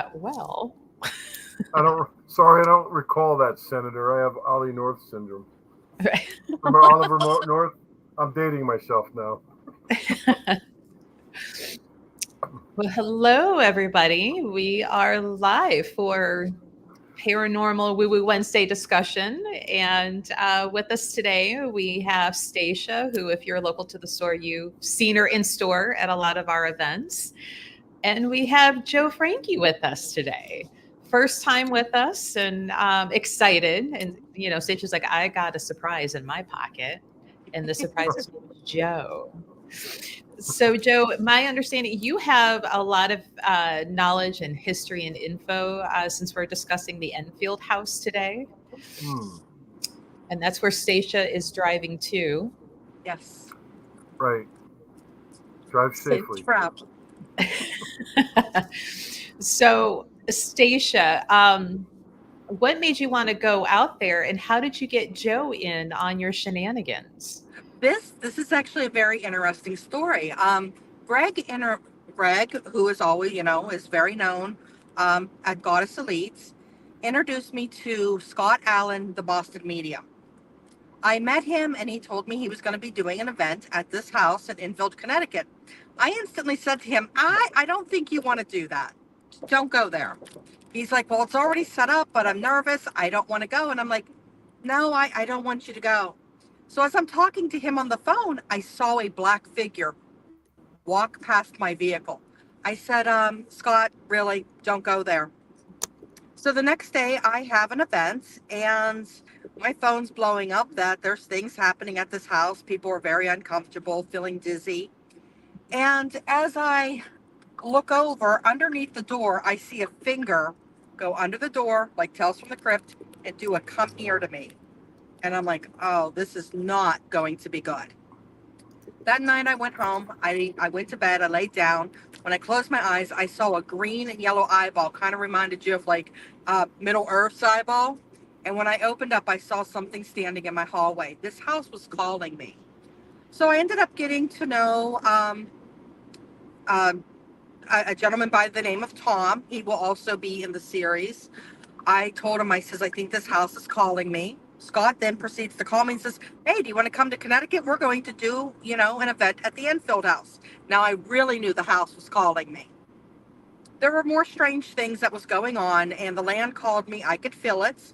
that well. I don't recall that, Senator. I have Ollie North syndrome. Right. Remember Oliver North? I'm dating myself now. Well, hello, everybody. We are live for Paranormal Woo Woo Wednesday discussion. And with us today, we have Stacia, who, if you're local to the store, you've seen her in store at a lot of our events. And we have Joe Franke with us today. First time with us and excited. And, Stacia's like, I got a surprise in my pocket. And the surprise is Joe. So, Joe, my understanding, you have a lot of knowledge and history and info since we're discussing the Enfield house today. Hmm. And that's where Stacia is driving to. Yes. Right. Drive Safe safely. travel. So, Stacia, what made you want to go out there and how did you get Joe in on your shenanigans? This is actually a very interesting story. Greg, who is always, is very known at Goddess Elites, introduced me to Scott Allen, the Boston medium. I met him and he told me he was going to be doing an event at this house in Enfield, Connecticut. I instantly said to him, I don't think you want to do that. Don't go there. He's like, well, it's already set up, but I'm nervous. I don't want to go. And I'm like, no, I don't want you to go. So as I'm talking to him on the phone, I saw a black figure walk past my vehicle. I said, Scott, really, don't go there. So the next day I have an event and my phone's blowing up that there's things happening at this house. People are very uncomfortable, feeling dizzy. And as I look over underneath the door, I see a finger go under the door, like Tales from the Crypt, and do a come here to me. And I'm like, oh, this is not going to be good. That night I went home. I went to bed. I laid down. When I closed my eyes, I saw a green and yellow eyeball. Kind of reminded you of like Middle Earth's eyeball. And when I opened up, I saw something standing in my hallway. This house was calling me. So I ended up getting to know um, a gentleman by the name of Tom. He will also be in the series. I told him, I says, I think this house is calling me. Scott then proceeds to call me and says, hey, do you want to come to Connecticut? We're going to do, an event at the Enfield house. Now, I really knew the house was calling me. There were more strange things that was going on, and the land called me. I could feel it.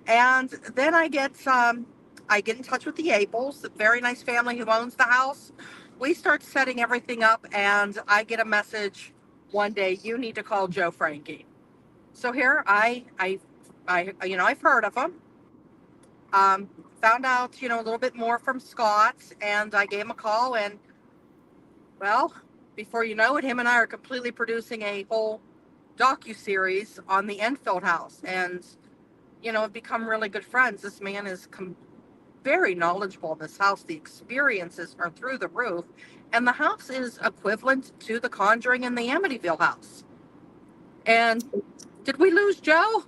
And then I get in touch with the Abels, a very nice family who owns the house. We start setting everything up, and I get a message one day, you need to call Joe Franke. So here I've heard of him. Found out, a little bit more from Scott, and I gave him a call, and well, before you know it, him and I are completely producing a whole docu-series on the Enfield house, and, have become really good friends. This man is very knowledgeable in this house. The experiences are through the roof, and the house is equivalent to the Conjuring in the Amityville house. And did we lose Joe?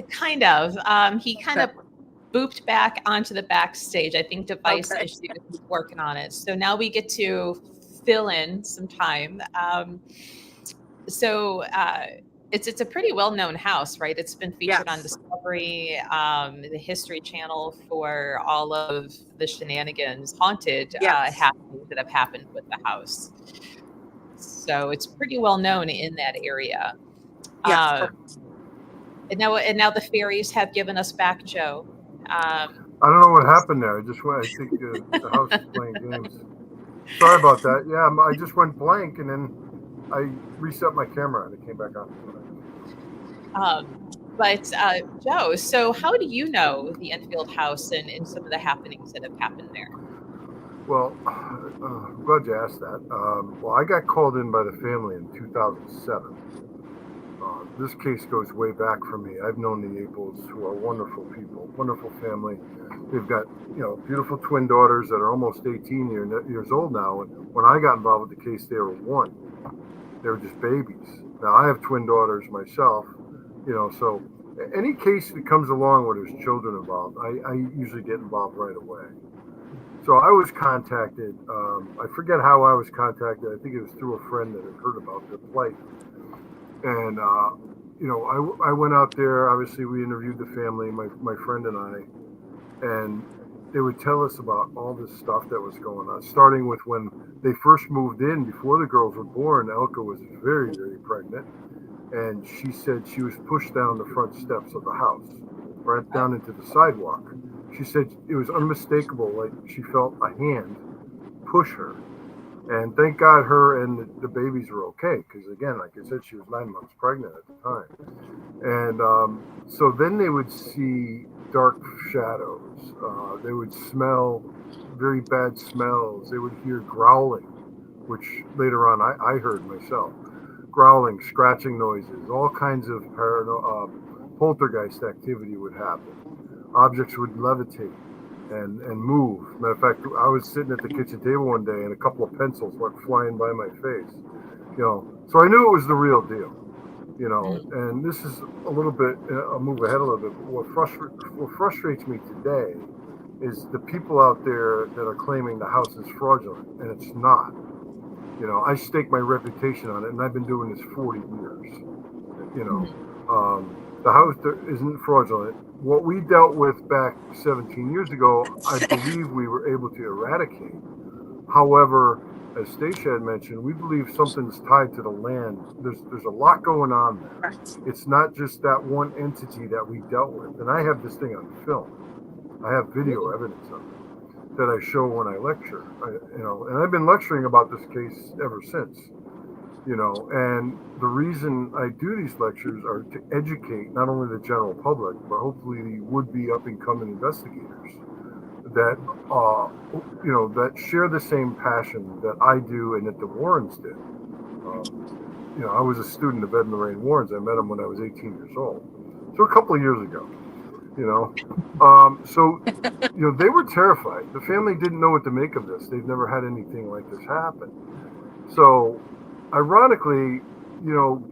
Kind of. He kind of booped back onto the backstage. I think device issues, he's working on it. So now we get to fill in some time. It's a pretty well-known house, right? It's been featured on Discovery, the History Channel, for all of the shenanigans, haunted happenings that have happened with the house. So it's pretty well known in that area. Yes. And now the fairies have given us back Joe. I don't know what happened there. I think the house is playing games. Sorry about that. Yeah, I just went blank, and then I reset my camera, and it came back on. But Joe, so how do you know the Enfield house and some of the happenings that have happened there? Well, I'm glad you asked that. Well, I got called in by the family in 2007. This case goes way back for me. I've known the Abels, who are wonderful people, wonderful family. They've got, beautiful twin daughters that are almost 18 years old now. And when I got involved with the case, they were 1. They were just babies. Now, I have twin daughters myself, so any case that comes along where there's children involved, I usually get involved right away. So I was contacted. I forget how I was contacted. I think it was through a friend that had heard about the plight. And I went out there. Obviously, we interviewed the family, my friend and I, and they would tell us about all this stuff that was going on, starting with when they first moved in before the girls were born. Elka was very, very pregnant, and she said she was pushed down the front steps of the house, right down into the sidewalk. She said it was unmistakable, like she felt a hand push her. And thank God her and the babies were okay, because again, like I said, she was 9 months pregnant at the time. And so then they would see dark shadows. They would smell very bad smells. They would hear growling, which later on I heard myself. Growling, scratching noises, all kinds of poltergeist activity would happen. Objects would levitate and move. Matter of fact, I was sitting at the kitchen table one day and a couple of pencils went flying by my face. So I knew it was the real deal. And this is a little bit, I'll move ahead a little bit, but what frustrates me today is the people out there that are claiming the house is fraudulent, and it's not. I stake my reputation on it, and I've been doing this 40 years. The house isn't fraudulent. What we dealt with back 17 years ago, I believe we were able to eradicate. However, as Stacia had mentioned, we believe something's tied to the land. There's a lot going on there. It's not just that one entity that we dealt with. And I have this thing on film. I have video evidence of it that I show when I lecture. And I've been lecturing about this case ever since. And the reason I do these lectures are to educate not only the general public, but hopefully the would-be up-and-coming investigators that that share the same passion that I do and that the Warrens did. I was a student of Ed and Lorraine Warrens. I met them when I was 18 years old, so a couple of years ago. They were terrified. The family didn't know what to make of this. They've never had anything like this happen. So, ironically,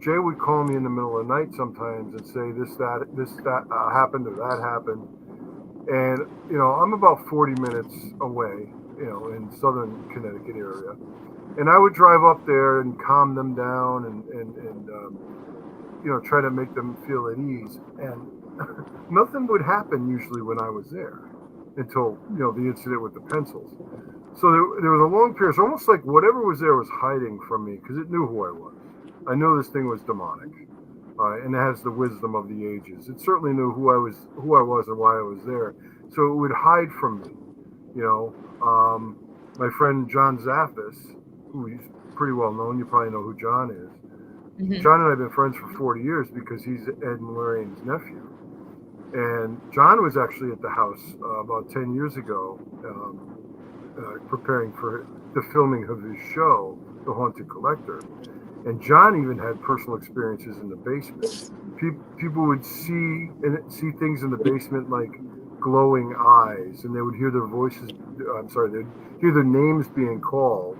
Jay would call me in the middle of the night sometimes and say this that happened or that happened. And, I'm about 40 minutes away, in southern Connecticut area. And I would drive up there and calm them down and try to make them feel at ease. And nothing would happen usually when I was there until, the incident with the pencils. So there was a long period. It's almost like whatever was there was hiding from me because it knew who I was. I knew this thing was demonic. And it has the wisdom of the ages. It certainly knew who I was and why I was there. So it would hide from me. My friend John Zaffis, who is pretty well known, you probably know who John is. Mm-hmm. John and I have been friends for 40 years because he's Ed and Lorraine's nephew. And John was actually at the house about 10 years ago, preparing for the filming of his show, The Haunted Collector. And John even had personal experiences in the basement. People would see things in the basement like glowing eyes, and they would hear their voices. They'd hear their names being called,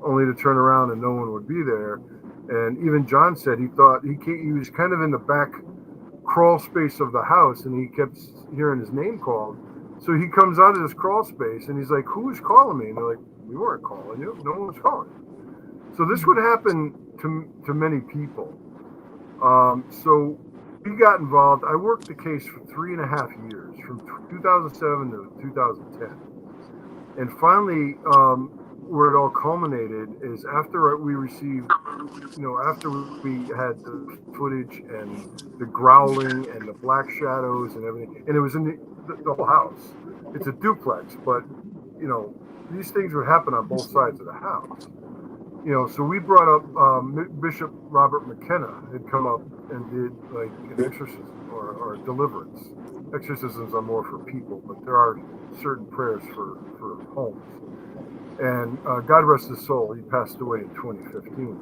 only to turn around and no one would be there. And even John said he thought he was kind of in the back crawl space of the house, and he kept hearing his name called. So he comes out of this crawl space, and he's like, "Who's calling me?" And they're like, "We weren't calling you. No one was calling." So this would happen to many people. So we got involved. I worked the case for 3.5 years, from 2007 to 2010. And finally, where it all culminated is after we received, after we had the footage and the growling and the black shadows and everything, and it was in the whole house. It's a duplex, but, these things would happen on both sides of the house. So we brought up Bishop Robert McKenna had come up and did like an exorcism or deliverance. Exorcisms are more for people, but there are certain prayers for homes. And God rest his soul, he passed away in 2015.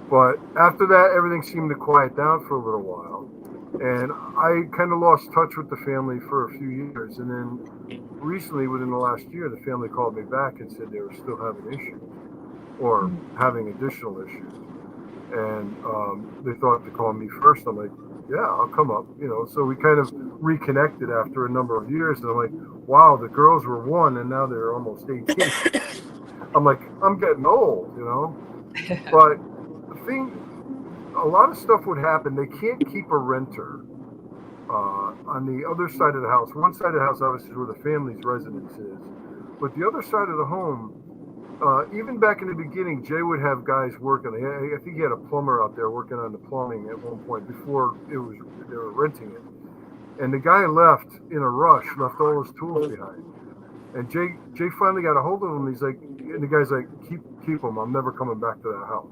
But after that, everything seemed to quiet down for a little while. And I kind of lost touch with the family for a few years. And then recently, within the last year, the family called me back and said they were still having issues or having additional issues. And they thought to call me first. I'm like, yeah, I'll come up, So we kind of reconnected after a number of years. And I'm like, wow, the girls were 1 and now they're almost 18. I'm like, I'm getting old, But the thing, a lot of stuff would happen. They can't keep a renter on the other side of the house. One side of the house, obviously, is where the family's residence is. But the other side of the home, even back in the beginning, Jay would have guys working. I think he had a plumber out there working on the plumbing at one point before they were renting it. And the guy left in a rush, left all his tools behind. And Jay finally got a hold of him. He's like, and the guy's like, keep them. I'm never coming back to that house.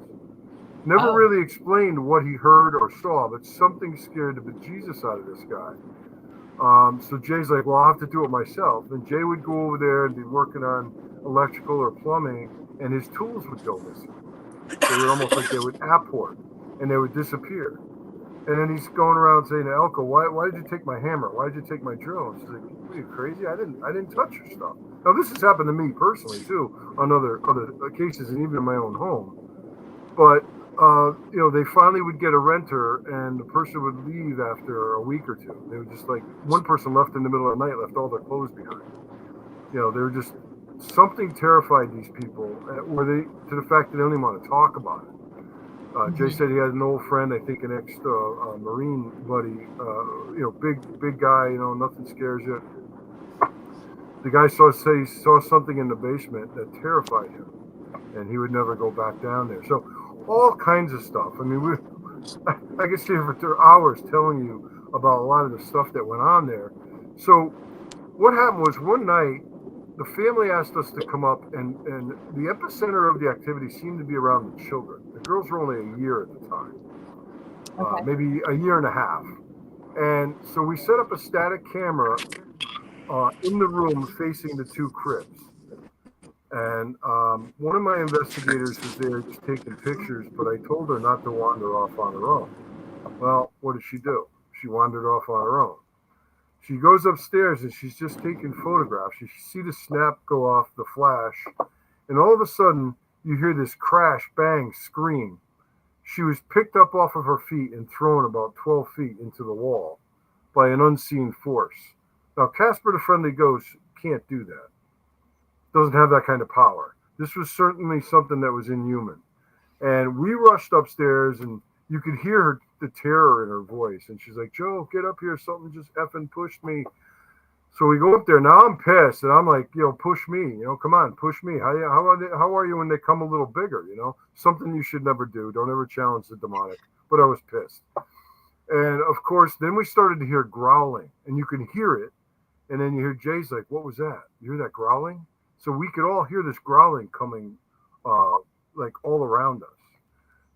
Never really explained what he heard or saw, but something scared the bejesus out of this guy. So Jay's like, well, I'll have to do it myself. And Jay would go over there and be working on electrical or plumbing, and his tools would go missing. They would almost like they would apport, and they would disappear. And then he's going around saying to Elko, why did you take my hammer? Why did you take my drill? And she's like, are you crazy? I didn't touch your stuff. Now, this has happened to me personally, too, on other cases and even in my own home. But, they finally would get a renter, and the person would leave after a week or two. They would just one person left in the middle of the night, left all their clothes behind. They were just, something terrified these people, to the fact that they don't even want to talk about it. Jay said he had an old friend, I think an ex-Marine buddy, big guy, nothing scares you. The guy saw something in the basement that terrified him, and he would never go back down there. So all kinds of stuff. I mean, I could stay for hours telling you about a lot of the stuff that went on there. So what happened was one night, the family asked us to come up, and the epicenter of the activity seemed to be around the children. The girls were only a year at the time, maybe a year and a half. And so we set up a static camera in the room facing the two cribs. And one of my investigators was there just taking pictures, but I told her not to wander off on her own. Well, what did she do? She wandered off on her own. She goes upstairs and she's just taking photographs. You see the snap go off, the flash, and all of a sudden you hear this crash, bang, scream. She was picked up off of her feet and thrown about 12 feet into the wall by an unseen force. Now, Casper the Friendly Ghost can't do that. Doesn't have that kind of power. This was certainly something that was inhuman. And we rushed upstairs, and you could hear the terror in her voice. And she's like, Joe, get up here. Something just effing pushed me. So we go up there. Now I'm pissed. And I'm like, push me. Come on, push me. How are you when they come a little bigger? Something you should never do. Don't ever challenge the demonic. But I was pissed. And, of course, then we started to hear growling. And you can hear it. And then you hear Jay's like, what was that? You hear that growling? So we could all hear this growling coming all around us.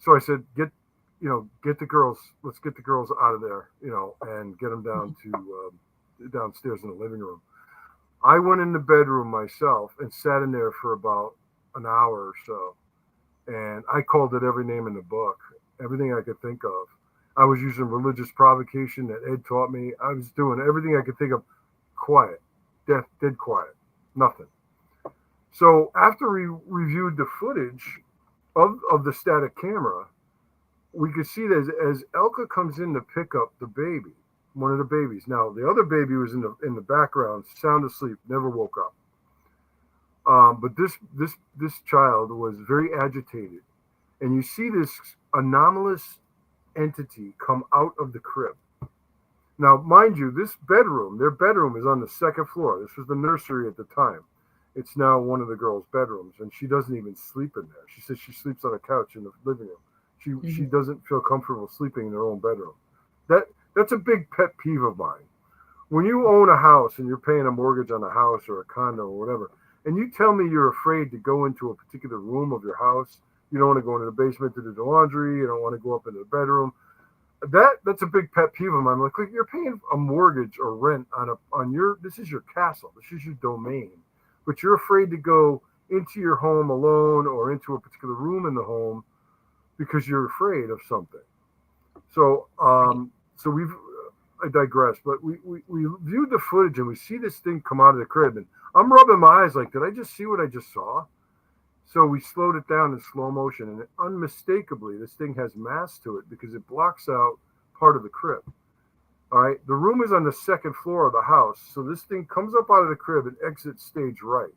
So I said, get the girls, let's get the girls out of there, and get them down to downstairs in the living room. I went in the bedroom myself and sat in there for about an hour or so. And I called it every name in the book, everything I could think of. I was using religious provocation that Ed taught me. I was doing everything I could think of. Quiet, dead quiet, nothing. So after we reviewed the footage of the static camera, we could see that as Elka comes in to pick up the baby, one of the babies. Now the other baby was in the background, sound asleep, never woke up. But this child was very agitated, and you see this anomalous entity come out of the crib. Now, mind you, their bedroom is on the second floor. This was the nursery at the time. It's now one of the girls' bedrooms, and she doesn't even sleep in there. She says she sleeps on a couch in the living room. She doesn't feel comfortable sleeping in her own bedroom. That's a big pet peeve of mine. When you own a house and you're paying a mortgage on a house or a condo or whatever, and you tell me you're afraid to go into a particular room of your house, you don't want to go into the basement to do the laundry, you don't want to go up into the bedroom. That's a big pet peeve of mine. Like you're paying a mortgage or rent this is your castle, this is your domain, but you're afraid to go into your home alone or into a particular room in the home because you're afraid of something. So, I digress, but we viewed the footage and we see this thing come out of the crib, and I'm rubbing my eyes like, did I just see what I just saw? So we slowed it down in slow motion, and unmistakably, this thing has mass to it because it blocks out part of the crib. All right. The room is on the second floor of the house. So this thing comes up out of the crib and exits stage right.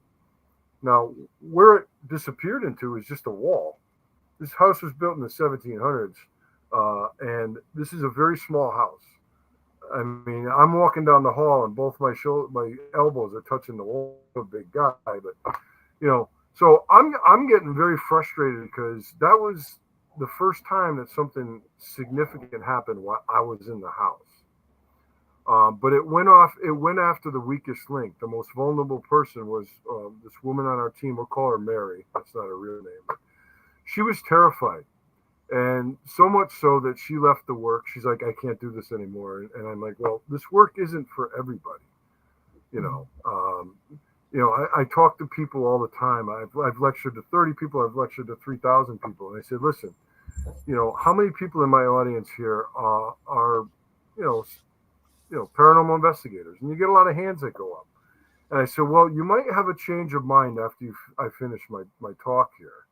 Now, where it disappeared into is just a wall. This house was built in the 1700s. And this is a very small house. I mean, I'm walking down the hall and both my elbows are touching the wall. I'm a big guy, but so I'm getting very frustrated because that was the first time that something significant happened while I was in the house. But it went off. It went after the weakest link. The most vulnerable person was this woman on our team. We'll call her Mary. That's not her real name. But she was terrified, and so much so that she left the work. She's like, I can't do this anymore. And I'm like, well, this work isn't for everybody. You know, I talk to people all the time. I've lectured to 30 people. I've lectured to 3,000 people. And I said, listen, how many people in my audience here are, you know, paranormal investigators? And you get a lot of hands that go up. And I said, well, you might have a change of mind after I finish my talk here.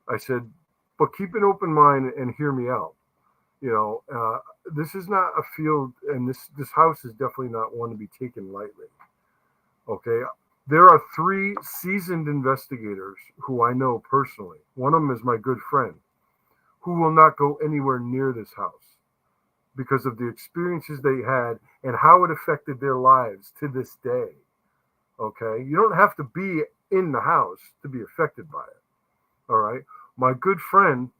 I said, but keep an open mind and hear me out. This is not a field, and this house is definitely not one to be taken lightly. Okay. There are 3 seasoned investigators who I know personally. One of them is my good friend, who will not go anywhere near this house because of the experiences they had and how it affected their lives to this day. Okay. You don't have to be in the house to be affected by it. All right. My good friend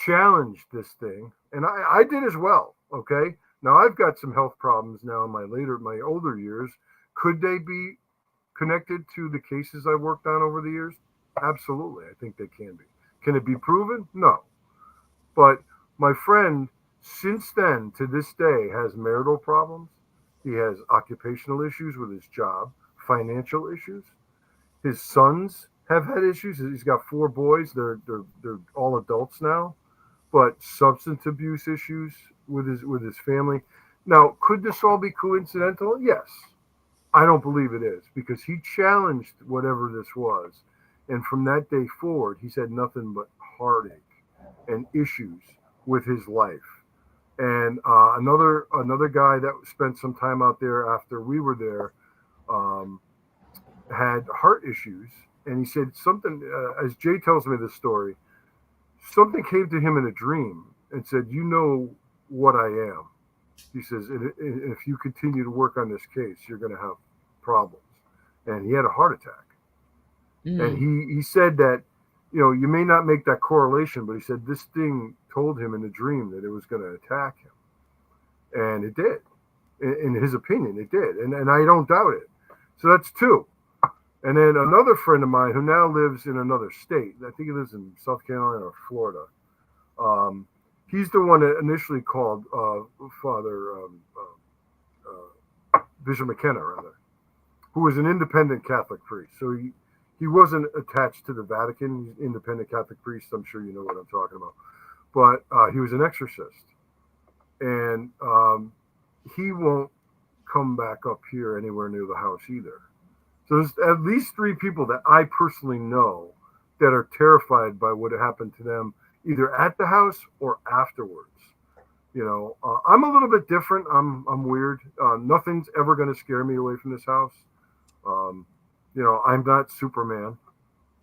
challenged this thing, and I did as well. Okay. Now I've got some health problems now in my older years. Could they be connected to the cases I've worked on over the years? Absolutely. I think they can be. Can it be proven? No. But my friend, since then to this day, has marital problems. He has occupational issues with his job, financial issues. His sons have had issues. He's got 4 boys. They're all adults now, but substance abuse issues with his family. Now, could this all be coincidental? Yes. I don't believe it is, because he challenged whatever this was. And from that day forward, he's had nothing but heartache and issues with his life. And another guy that spent some time out there after we were there had heart issues. And he said something, as Jay tells me this story, something came to him in a dream and said, you know what I am. He says, if you continue to work on this case, you're going to have problems. And he had a heart attack. And he said that, you may not make that correlation, but he said this thing told him in a dream that it was going to attack him. And it did. In his opinion, it did. And I don't doubt it. So that's 2. And then another friend of mine who now lives in another state, I think he lives in South Carolina or Florida. He's the one that initially called Father Bishop McKenna, rather, who was an independent Catholic priest. So he wasn't attached to the Vatican. He's an independent Catholic priest. I'm sure you know what I'm talking about. But he was an exorcist. And he won't come back up here anywhere near the house either. So there's at least 3 people that I personally know that are terrified by what happened to them, either at the house or afterwards. I'm a little bit different. I'm weird. Nothing's ever going to scare me away from this house. I'm not Superman.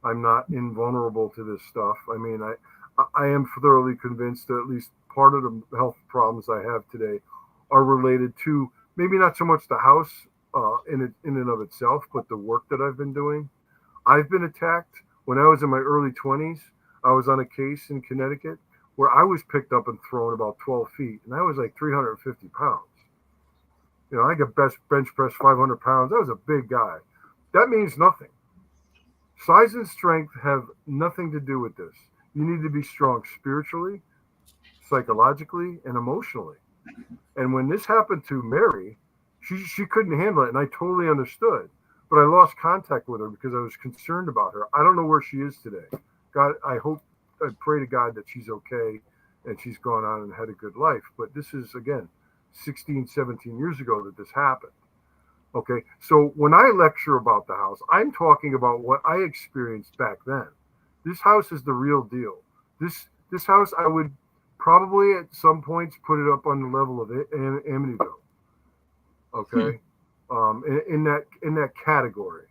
I'm not invulnerable to this stuff. I mean, I am thoroughly convinced that at least part of the health problems I have today are related to maybe not so much the house in and of itself, but the work that I've been doing. I've been attacked when I was in my early 20s. I was on a case in Connecticut where I was picked up and thrown about 12 feet, and I was like 350 pounds. I could bench press 500 pounds. I was a big guy. That means nothing. Size and strength have nothing to do with this. You need to be strong spiritually, psychologically, and emotionally. And when this happened to Mary, she couldn't handle it, and I totally understood. But I lost contact with her because I was concerned about her. I don't know where she is today. God, I pray to God that she's okay and she's gone on and had a good life. But this is, again, 16, 17 years ago that this happened. Okay, so when I lecture about the house, I'm talking about what I experienced back then. This house is the real deal. This house, I would probably at some points put it up on the level of Amityville. Okay, in that category.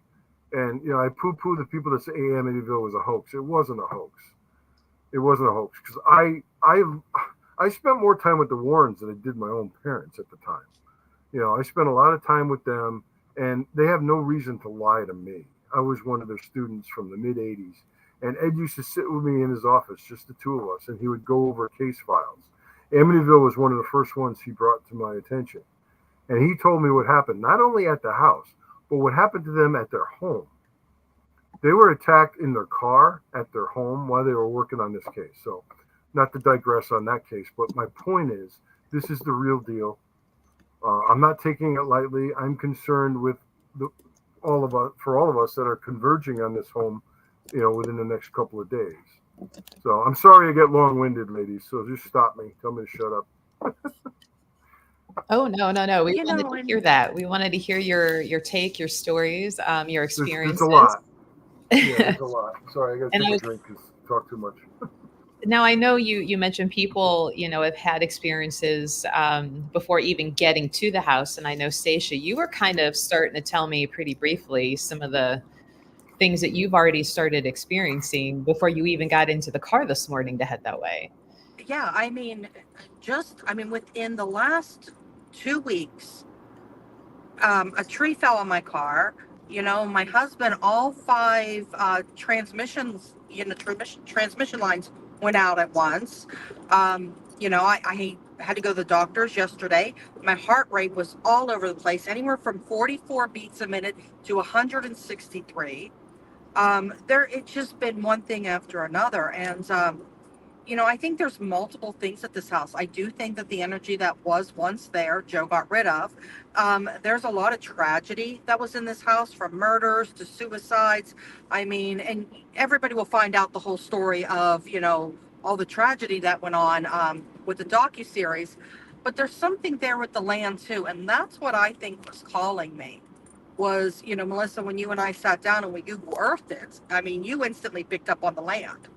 And I poo-poo the people that say Amityville was a hoax. It wasn't a hoax. It wasn't a hoax because I I spent more time with the Warrens than I did my own parents at the time. I spent a lot of time with them, and they have no reason to lie to me. I was one of their students from the mid 80s, and Ed used to sit with me in his office, just the two of us, and he would go over case files. Amityville was one of the first ones he brought to my attention. And he told me what happened, not only at the house, but what happened to them at their home. They were attacked in their car at their home while they were working on this case. So, not to digress on that case, but my point is, this is the real deal. I'm not taking it lightly. I'm concerned with all of us that are converging on this home, within the next couple of days. So I'm sorry I get long-winded, ladies. So just stop me. Tell me to shut up. Oh, no. We wanted to hear that. We wanted to hear your take, your stories, your experiences. There's a lot. Yeah, there's a lot. Sorry, I got to take a drink because I talk too much. Now, I know you mentioned people, have had experiences before even getting to the house. And I know, Stacia, you were kind of starting to tell me pretty briefly some of the things that you've already started experiencing before you even got into the car this morning to head that way. Yeah, within the last 2 weeks, a tree fell on my car. My husband, all five transmission lines went out at once. I had to go to the doctor's yesterday. My heart rate was all over the place, anywhere from 44 beats a minute to 163. It's just been one thing after another. And, I think there's multiple things at this house. I do think that the energy that was once there, Joe got rid of. There's a lot of tragedy that was in this house, from murders to suicides. And everybody will find out the whole story of, all the tragedy that went on with the docuseries. But there's something there with the land too. And that's what I think was calling me. Was, Melissa, when you and I sat down and we Google Earthed it, you instantly picked up on the land.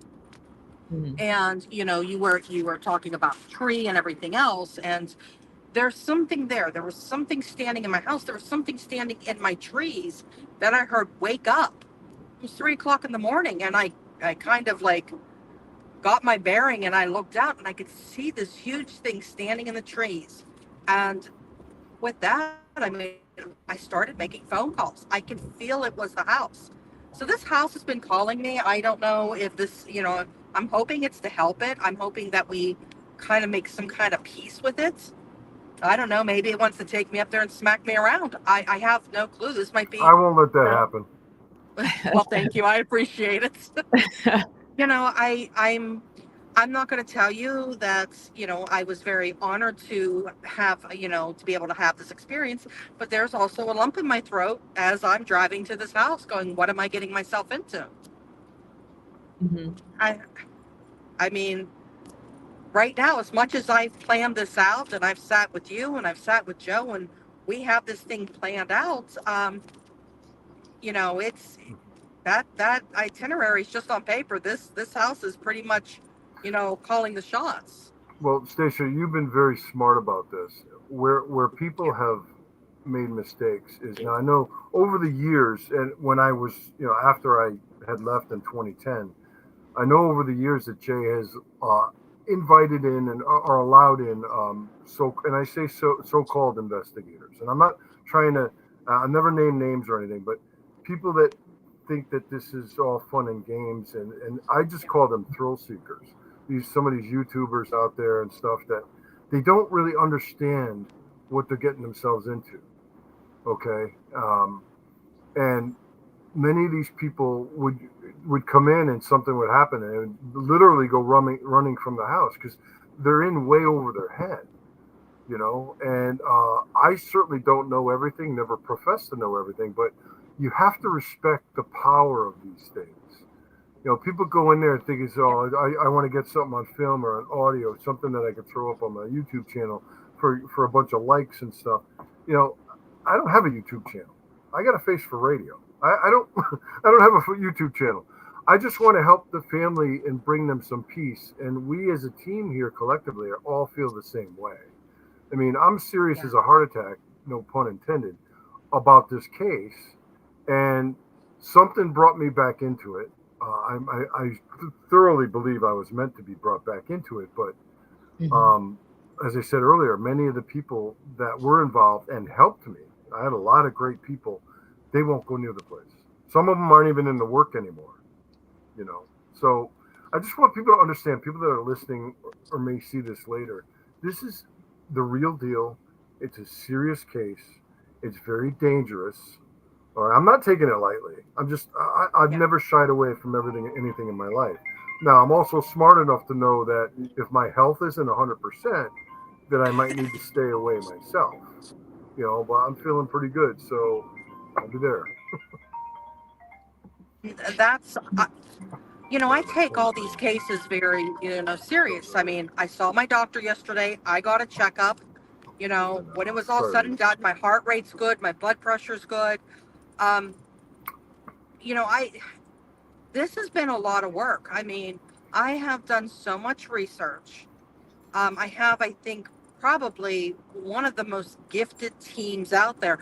Mm-hmm. And you were talking about the tree and everything else, and there's something there was something standing in my house, there was something standing in my trees that I heard wake up. It was 3 o'clock in the morning, and I kind of like got my bearing, and I looked out and I could see this huge thing standing in the trees. And with that, I started making phone calls. I could feel it was the house. So this house has been calling me. I don't know if this, I'm hoping it's to help it. I'm hoping that we kind of make some kind of peace with it. I don't know. Maybe it wants to take me up there and smack me around. I have no clue. This might be. I won't let that happen. Well, thank you. I appreciate it. I'm not going to tell you that, I was very honored to have, to be able to have this experience, but there's also a lump in my throat as I'm driving to this house going, what am I getting myself into? Mm-hmm. I mean, right now, as much as I've planned this out, and I've sat with you and I've sat with Joe, and we have this thing planned out, it's that itinerary is just on paper. This house is pretty much, calling the shots. Well, Stacia, you've been very smart about this. Where people have made mistakes is, now I know over the years, and when I was, after I had left in 2010, I know over the years that Jay has invited in and are allowed in and I say so-called investigators. And I'm not trying to, I'll never name names or anything, but people that think that this is all fun and games, and I just call them thrill seekers. Some of these YouTubers out there and stuff that they don't really understand what they're getting themselves into. Okay, and many of these people would come in and something would happen and literally go running from the house because they're in way over their head, And I certainly don't know everything, never profess to know everything, but you have to respect the power of these things. People go in there and think, I want to get something on film or on audio, something that I could throw up on my YouTube channel for a bunch of likes and stuff. I don't have a YouTube channel. I got a face for radio. I don't I don't have a YouTube channel. I just want to help the family and bring them some peace. And we as a team here collectively all feel the same way. I'm serious as a heart attack, no pun intended, about this case. And something brought me back into it. I thoroughly believe I was meant to be brought back into it, but Um, as I said earlier, many of the people that were involved and helped me, I had a lot of great people, they won't go near the place. Some of them aren't even in the work anymore, you know. So I just want people to understand, people that are listening or may see this later, this is the real deal. It's a serious case. It's very dangerous. All right, I'm not taking it lightly. I've Yeah. never shied away from anything in my life. Now, I'm also smart enough to know that if my health isn't 100%, then I might need to stay away myself. You know, but I'm feeling pretty good, so I'll be there. That's, I take all these cases very, serious. I mean, I saw my doctor yesterday. I got a checkup. When it was all Sorry. said and done, my heart rate's good, my blood pressure's good. Um, I this has been a lot of work. I mean, I have done so much research. I have, I think, probably one of the most gifted teams out there.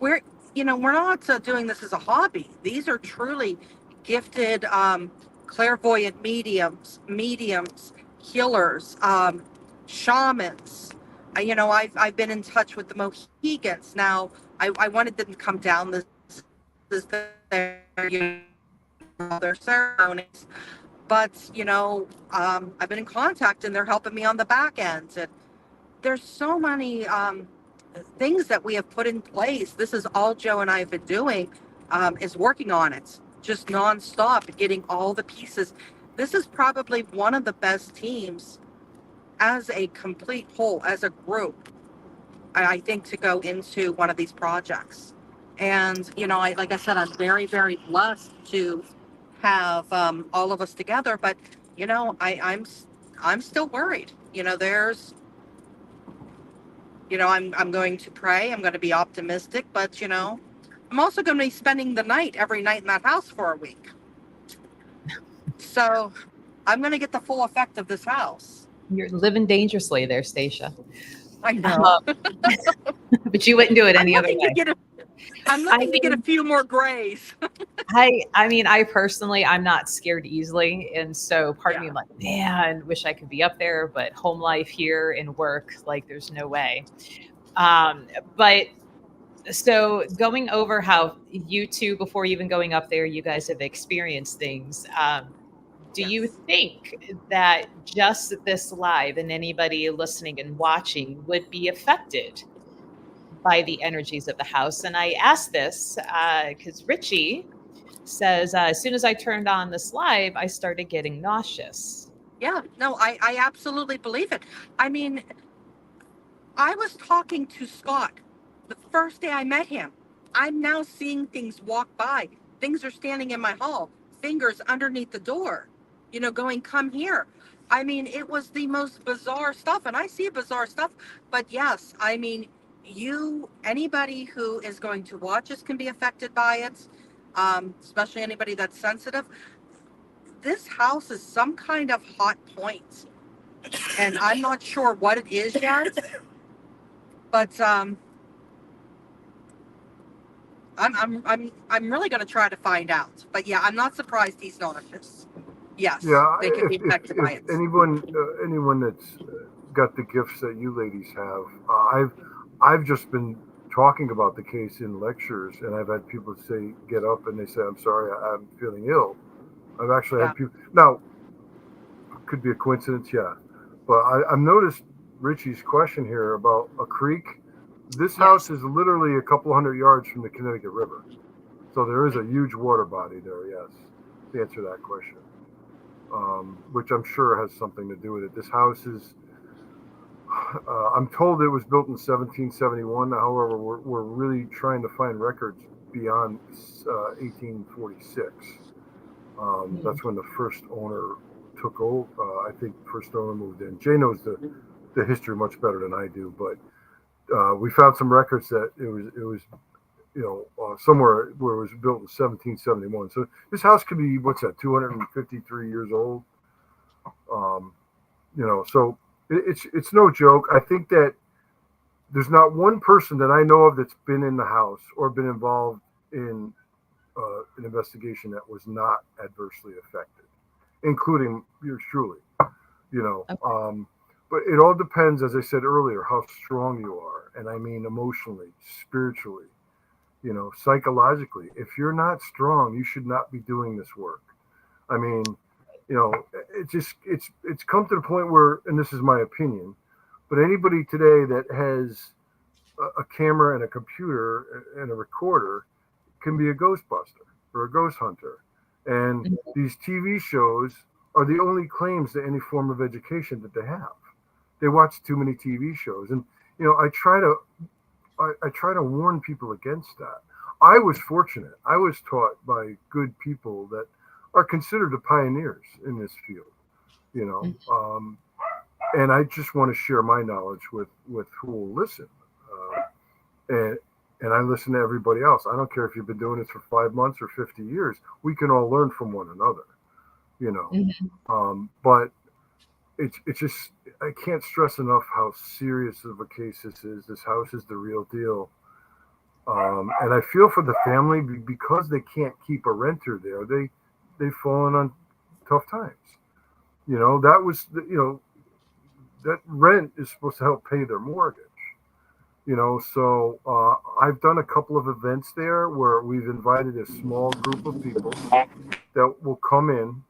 We're, we're not doing this as a hobby. These are truly gifted clairvoyant mediums, healers, shamans. I've been in touch with the Mohegans. Now, I wanted them to come down. This is their ceremonies, but I've been in contact and they're helping me on the back end. And there's so many things that we have put in place. This is all Joe and I have been doing, is working on it, just nonstop, getting all the pieces. This is probably one of the best teams as a complete whole, as a group, I think, to go into one of these projects. And, like I said, I'm very, very blessed to have all of us together. But, I'm still worried. I'm going to pray. I'm going to be optimistic, but I'm also going to be spending the night every night in that house for a week. So I'm going to get the full effect of this house. You're living dangerously there, Stacia. I know. But you wouldn't do it I'm any other looking to way. get I'm looking to get a few more grays. I personally, I'm not scared easily. And so part of me, I'm like, man, wish I could be up there, but home life here and work, like there's no way. But so going over how you two, before even going up there, you guys have experienced things. Do you think that just this live and anybody listening and watching would be affected by the energies of the house? And I ask this because Richie says, as soon as I turned on this live, I started getting nauseous. Yeah, no, I absolutely believe it. I mean, I was talking to Scott the first day I met him. I'm now seeing things walk by. Things are standing in my hall, fingers underneath the door, going, come here. I mean, it was the most bizarre stuff. And I see bizarre stuff. But yes, I mean, anybody who is going to watch us can be affected by it, especially anybody that's sensitive. This house is some kind of hot point. And I'm not sure what it is yet. But I'm really going to try to find out. But yeah, I'm not surprised he's nauseous. Yes, Yeah, they can be affected by it. anyone that's got the gifts that you ladies have, I've just been talking about the case in lectures, and I've had people say get up and they say, I'm sorry, I'm feeling ill. I've actually had people now. Could be a coincidence, yeah, but I've noticed Richie's question here about a creek. This house is literally a couple hundred yards from the Connecticut River, so there is a huge water body there. Yes, to answer that question, which I'm sure has something to do with it. This house is, I'm told it was built in 1771. However, we're really trying to find records beyond 1846. That's when the first owner took over. I think the first owner moved in. Jay knows the history much better than I do, but we found some records that it was somewhere where it was built in 1771. So this house could be, what's that, 253 years old. So it's no joke. I think that there's not one person that I know of that's been in the house or been involved in an investigation that was not adversely affected, including yours truly. Okay. But it all depends, as I said earlier, how strong you are. And I mean emotionally, spiritually, psychologically. If you're not strong, you should not be doing this work. I mean, it's come to the point where, and this is my opinion, but anybody today that has a camera and a computer and a recorder can be a ghostbuster or a ghost hunter. And these TV shows are the only claims to any form of education that they have. They watch too many TV shows, and I try to warn people against that. I was fortunate. I was taught by good people that are considered the pioneers in this field. And I just want to share my knowledge with who will listen. And I listen to everybody else. I don't care if you've been doing this for 5 months or 50 years. We can all learn from one another. But it's just, I can't stress enough how serious of a case this is. This house is the real deal. And I feel for the family because they can't keep a renter there. They've fallen on tough times. That was that rent is supposed to help pay their mortgage. So I've done a couple of events there where we've invited a small group of people that will come in,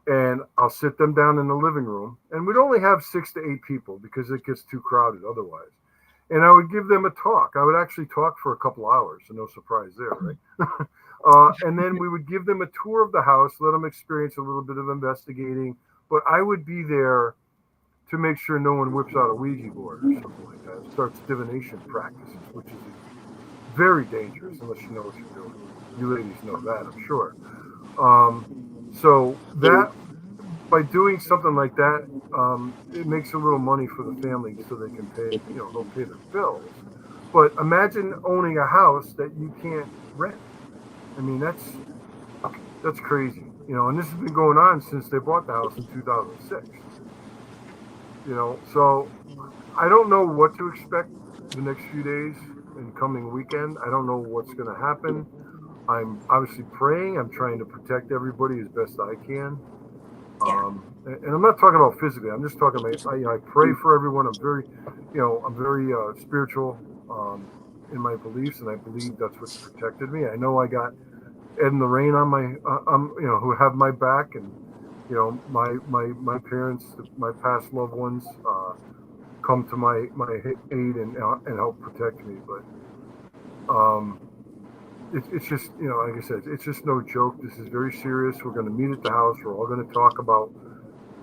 and I'll sit them down in the living room, and we'd only have 6 to 8 people because it gets too crowded otherwise. And I would give them a talk. I would actually talk for a couple hours, so no surprise there, right? And then we would give them a tour of the house, let them experience a little bit of investigating, but I would be there to make sure no one whips out a Ouija board or something like that. Starts divination practices, which is very dangerous unless you know what you're doing. You ladies know that, I'm sure. So that, by doing something like that, it makes a little money for the family so they can pay, they'll pay their bills. But imagine owning a house that you can't rent. I mean, that's crazy, and this has been going on since they bought the house in 2006. So I don't know what to expect the next few days and coming weekend. I don't know what's going to happen. I'm obviously praying. I'm trying to protect everybody as best I can. And I'm not talking about physically. I'm just talking about, I pray for everyone. I'm very spiritual in my beliefs, and I believe that's what's protected me. I know I got Ed and Lorraine on my, who have my back, and my parents, my past loved ones, come to my aid and help protect me. But it's just, like I said, it's just no joke. This is very serious. We're going to meet at the house. We're all going to talk about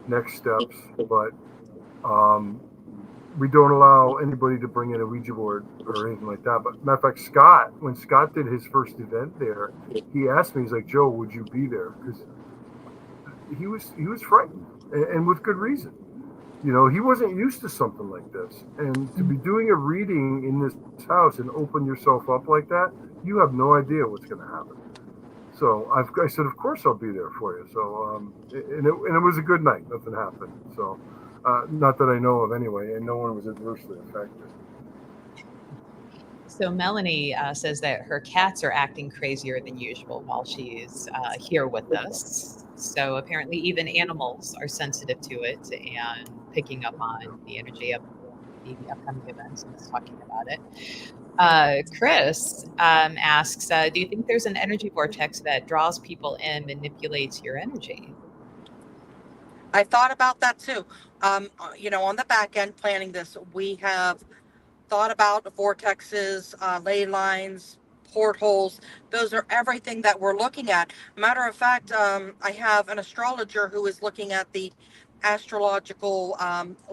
next steps, but we don't allow anybody to bring in a Ouija board or anything like that. But matter of fact, when Scott did his first event there, he asked me, he's like, Joe, would you be there? Because he was frightened, and with good reason. He wasn't used to something like this, and to be doing a reading in this house and open yourself up like that, you have no idea what's going to happen. So I said, of course I'll be there for you. So and it was a good night. Nothing happened. So not that I know of anyway, and no one was adversely affected. So Melanie says that her cats are acting crazier than usual while she's here with us. So apparently even animals are sensitive to it and picking up on the energy of the upcoming events and talking about it. Chris asks, do you think there's an energy vortex that draws people in, manipulates your energy? I thought about that too. On the back end planning this, we have thought about vortexes, ley lines, portholes. Those are everything that we're looking at. Matter of fact, I have an astrologer who is looking at the astrological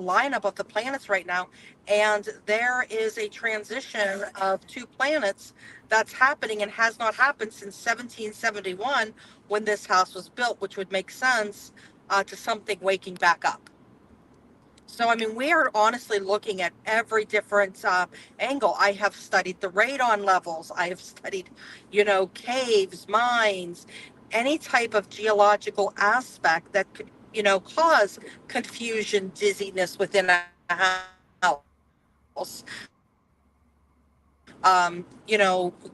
lineup of the planets right now, and there is a transition of 2 planets that's happening and has not happened since 1771 when this house was built, which would make sense to something waking back up. So, I mean, we are honestly looking at every different angle. I have studied the radon levels. I have studied, caves, mines, any type of geological aspect that could, cause confusion, dizziness within a house,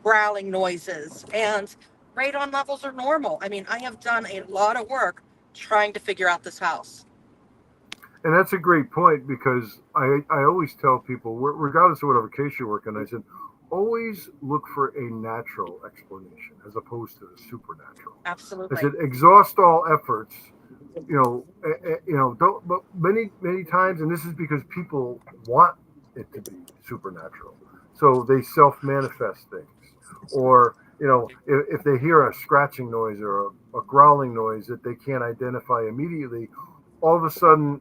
growling noises. And radon levels are normal. I mean, I have done a lot of work trying to figure out this house. And that's a great point, because I always tell people, regardless of whatever case you're working, I said, always look for a natural explanation as opposed to the supernatural. I Absolutely. said, exhaust all efforts. Don't. But many times, and this is because people want it to be supernatural, so they self-manifest things, or if they hear a scratching noise or a growling noise that they can't identify immediately, all of a sudden,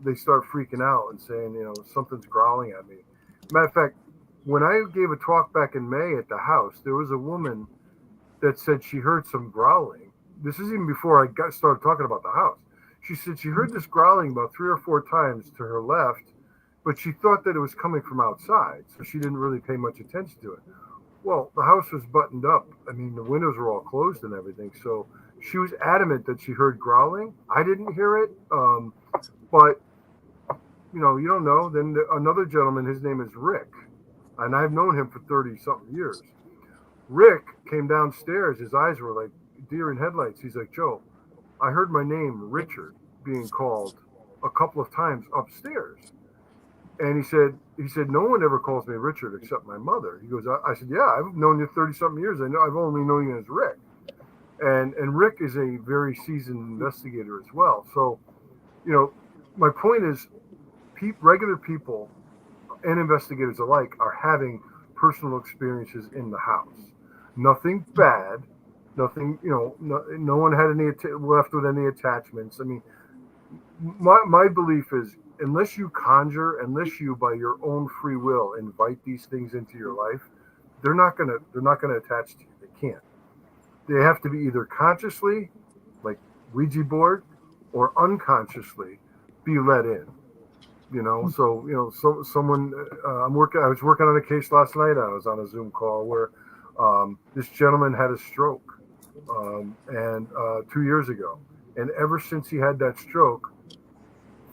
they start freaking out and saying, something's growling at me. Matter of fact, when I gave a talk back in May at the house, there was a woman that said she heard some growling. This is even before I started talking about the house. She said she heard this growling about 3 or 4 times to her left, but she thought that it was coming from outside, so she didn't really pay much attention to it. Well, the house was buttoned up. I mean, the windows were all closed and everything, so she was adamant that she heard growling. I didn't hear it, but you don't know. Then another gentleman, his name is Rick, and I've known him for 30-something years. Rick came downstairs. His eyes were like deer in headlights. He's like, Joe, I heard my name, Richard, being called a couple of times upstairs. And he said, no one ever calls me Richard except my mother. He goes, I said, yeah, I've known you 30-something years. I've only known you as Rick. And Rick is a very seasoned investigator as well. So, my point is, regular people and investigators alike are having personal experiences in the house. Nothing bad, nothing, no one had any left with any attachments. I mean, my belief is, unless you conjure, unless you by your own free will invite these things into your life, they're not gonna attach to you. They can't. They have to be either consciously, like Ouija board, or unconsciously be let in. So someone I was working on a case last night. I was on a Zoom call where this gentleman had a stroke, and 2 years ago, and ever since he had that stroke,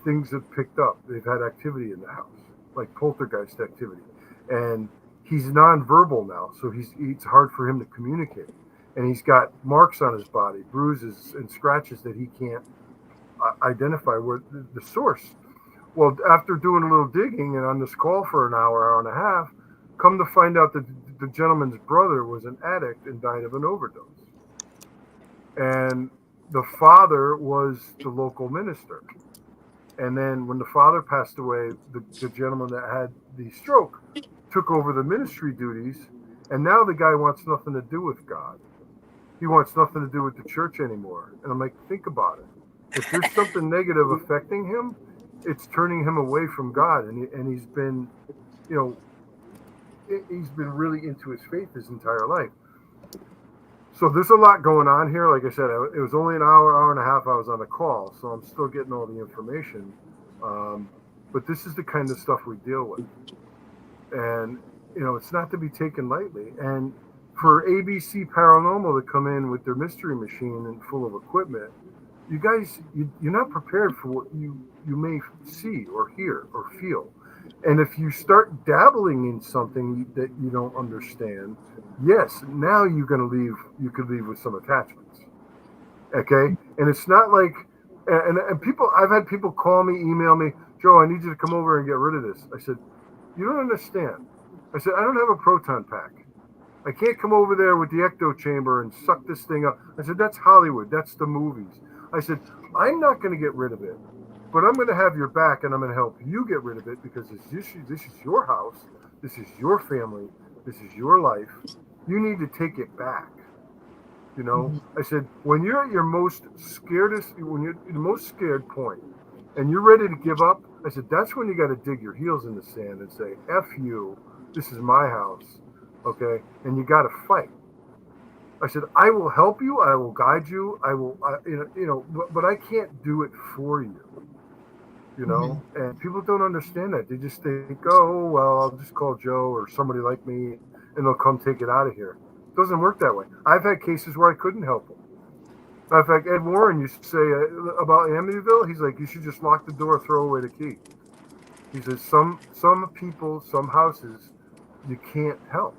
things have picked up. They've had activity in the house, like poltergeist activity, and he's nonverbal now, so it's hard for him to communicate, and he's got marks on his body, bruises and scratches that he can't identify where the source. Well, after doing a little digging and on this call for an hour and a half, come to find out that the gentleman's brother was an addict and died of an overdose. And the father was the local minister. And then when the father passed away, the gentleman that had the stroke took over the ministry duties. And now the guy wants nothing to do with God. He wants nothing to do with the church anymore. And I'm like, think about it. If there's something negative affecting him, it's turning him away from God. And he's been, he's been really into his faith his entire life. So there's a lot going on here. Like I said, it was only an hour and a half I was on the call, so I'm still getting all the information. But this is the kind of stuff we deal with. And, it's not to be taken lightly. And for ABC Paranormal to come in with their mystery machine and full of equipment, you guys, you're not prepared for what you may see or hear or feel. And if you start dabbling in something that you don't understand, yes, now you could leave with some attachments. Okay? And it's not like, and people, I've had people call me, email me, Joe, I need you to come over and get rid of this. I said, you don't understand. I said, I don't have a proton pack. I can't come over there with the ecto chamber and suck this thing up. I said, that's Hollywood. That's the movies. I said, I'm not going to get rid of it, but I'm going to have your back and I'm going to help you get rid of it, because this is your house. This is your family. This is your life. You need to take it back. I said, when you're at your most when you're the most scared point and you're ready to give up, I said, that's when you got to dig your heels in the sand and say, F you, this is my house. Okay. And you got to fight. I said, I will help you. I will guide you. I will, but I can't do it for you, and people don't understand that. They just think, oh, well, I'll just call Joe or somebody like me and they'll come take it out of here. It doesn't work that way. I've had cases where I couldn't help them. In fact, Ed Warren used to say about Amityville, he's like, you should just lock the door, throw away the key. He says, some people, some houses, you can't help,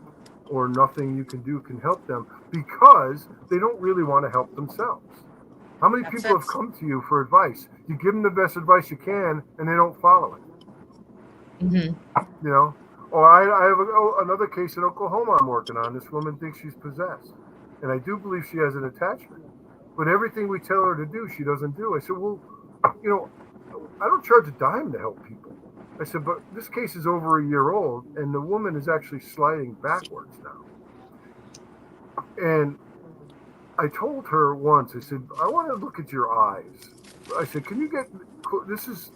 or nothing you can do can help them, because they don't really want to help themselves. How many That's people it. have come to you for advice? You give them the best advice you can, and they don't follow it. Mm-hmm. You know? Or I have another case in Oklahoma I'm working on. This woman thinks she's possessed. And I do believe she has an attachment. But everything we tell her to do, she doesn't do. I said, well, you know, I don't charge a dime to help people. I said, but this case is over a year old, and the woman is actually sliding backwards now. And I told her once, I said, I want to look at your eyes. I said, can you get, this is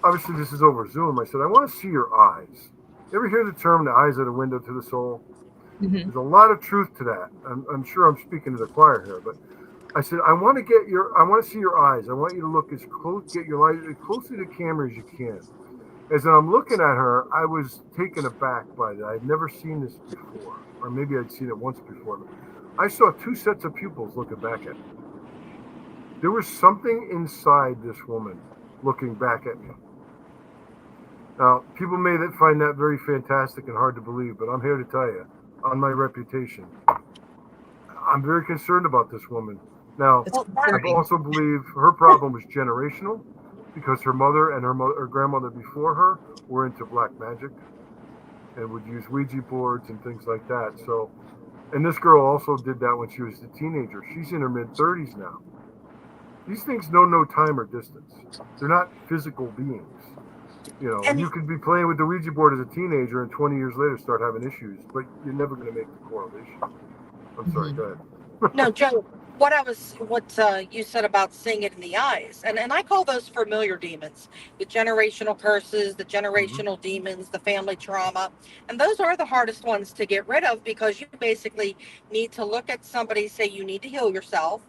over Zoom. I said, I want to see your eyes. You ever hear the term, the eyes are the window to the soul? Mm-hmm. There's a lot of truth to that. I'm sure I'm speaking to the choir here, but I said, I want to see your eyes. I want you to look get your light as close to the camera as you can. As I'm looking at her, I was taken aback by that. I'd never seen this before, or maybe I'd seen it once before. But I saw two sets of pupils looking back at me. There was something inside this woman looking back at me. Now, people may find that very fantastic and hard to believe, but I'm here to tell you, on my reputation, I'm very concerned about this woman. Now, I also believe her problem was generational, because her mother and her grandmother before her were into black magic and would use Ouija boards and things like that. So, and this girl also did that when she was a teenager. She's in her mid-30s now. These things know no time or distance. They're not physical beings. You know, And you could be playing with the Ouija board as a teenager and 20 years later start having issues, but you're never going to make the correlation. I'm sorry, go ahead. no, Joe, what you said about seeing it in the eyes, and I call those familiar demons, the generational curses, the generational demons, the family trauma, and those are the hardest ones to get rid of, because you basically need to look at somebody, say you need to heal yourself,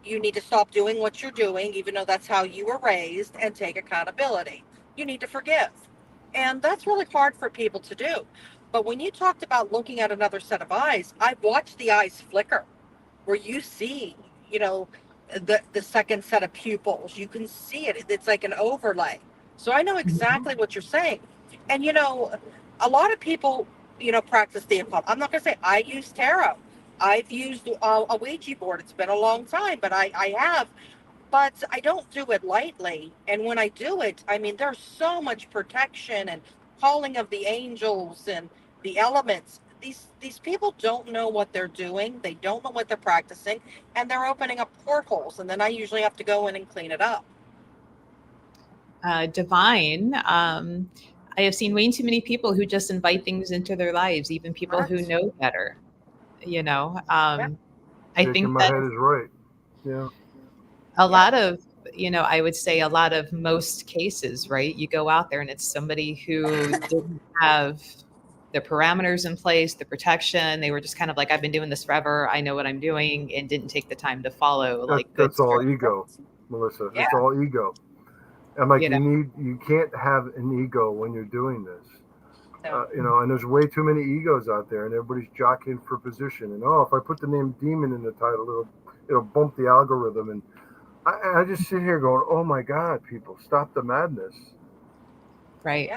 you need to stop doing what you're doing, even though that's how you were raised, and take accountability. You need to forgive, and that's really hard for people to do. But when you talked about looking at another set of eyes, I've watched the eyes flicker, where you see, you know, the second set of pupils. You can see it. It's like an overlay. So I know exactly what you're saying. And a lot of people, practice the occult. I'm not going to say I use tarot. I've used a Ouija board. It's been a long time, but I have. But I don't do it lightly. And when I do it, I mean, there's so much protection and calling of the angels and the elements. These people don't know what they're doing. They don't know what they're practicing, and they're opening up portholes. And then I usually have to go in and clean it up. Divine. I have seen way too many people who just invite things into their lives, even people who know better. I Shaking think my head is right. Yeah. A lot of, I would say a lot of most cases, right? You go out there and it's somebody who didn't have the parameters in place, the protection. They were just kind of like, I've been doing this forever. I know what I'm doing, and didn't take the time to follow That's all ego, Melissa. It's all ego. I'm like, you can't have an ego when you're doing this. And there's way too many egos out there, and everybody's jockeying for position. And if I put the name demon in the title, it'll bump the algorithm. And I just sit here going, oh my God, people, stop the madness. Right.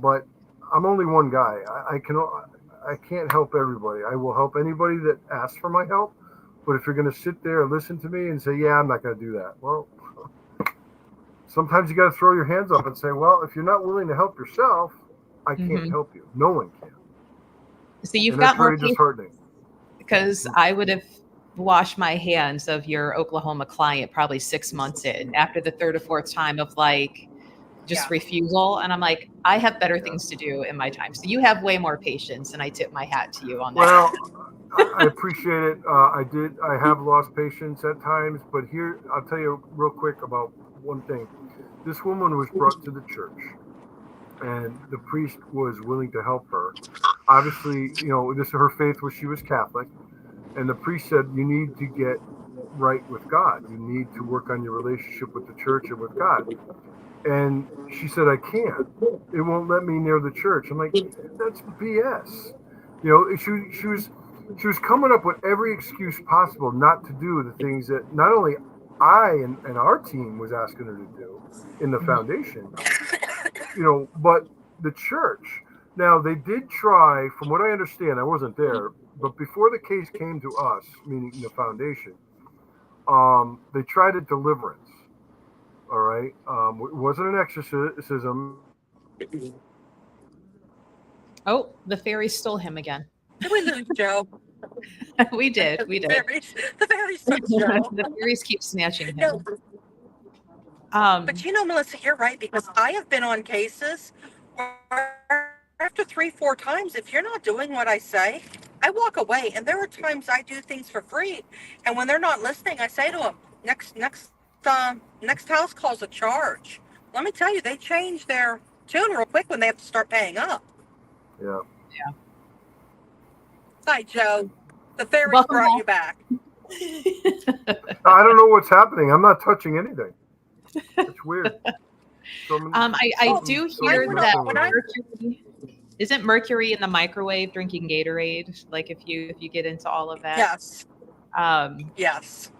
But I'm only one guy. I can't help everybody. I will help anybody that asks for my help. But if you're going to sit there and listen to me and say, yeah, I'm not going to do that. Well, sometimes you got to throw your hands up and say, well, if you're not willing to help yourself, I can't help you. No one can. So you've got more disheartening. Because I would have washed my hands of your Oklahoma client probably 6 months in, after the third or fourth time of refusal. And I'm like, I have better things to do in my time. So you have way more patience, and I tip my hat to you on that. Well, I appreciate it. I have lost patience at times, but here, I'll tell you real quick about one thing. This woman was brought to the church, and the priest was willing to help her. Obviously, her faith was, she was Catholic, and the priest said, you need to get right with God. You need to work on your relationship with the church and with God. And she said, I can't. It won't let me near the church. I'm like, that's BS. She was coming up with every excuse possible not to do the things that not only I and our team was asking her to do in the foundation, but the church. Now, they did try, from what I understand, I wasn't there, but before the case came to us, meaning the foundation, They tried a deliverance. All right. It wasn't an exorcism. Oh, the fairies stole him again. Did we lose Joe? We did. The fairies took Joe. The fairies keep snatching No, him. but Melissa, you're right, because I have been on cases where after 3, 4 times, if you're not doing what I say, I walk away. And there are times I do things for free, and when they're not listening, I say to them, next house calls a charge. Let me tell you, they change their tune real quick when they have to start paying up. Yeah. Yeah. Hi, Joe. The fairies Welcome brought you back. I don't know what's happening. I'm not touching anything. It's weird. I do hear that Mercury, isn't mercury in the microwave drinking Gatorade? Like if you get into all of that. Yes. Yes.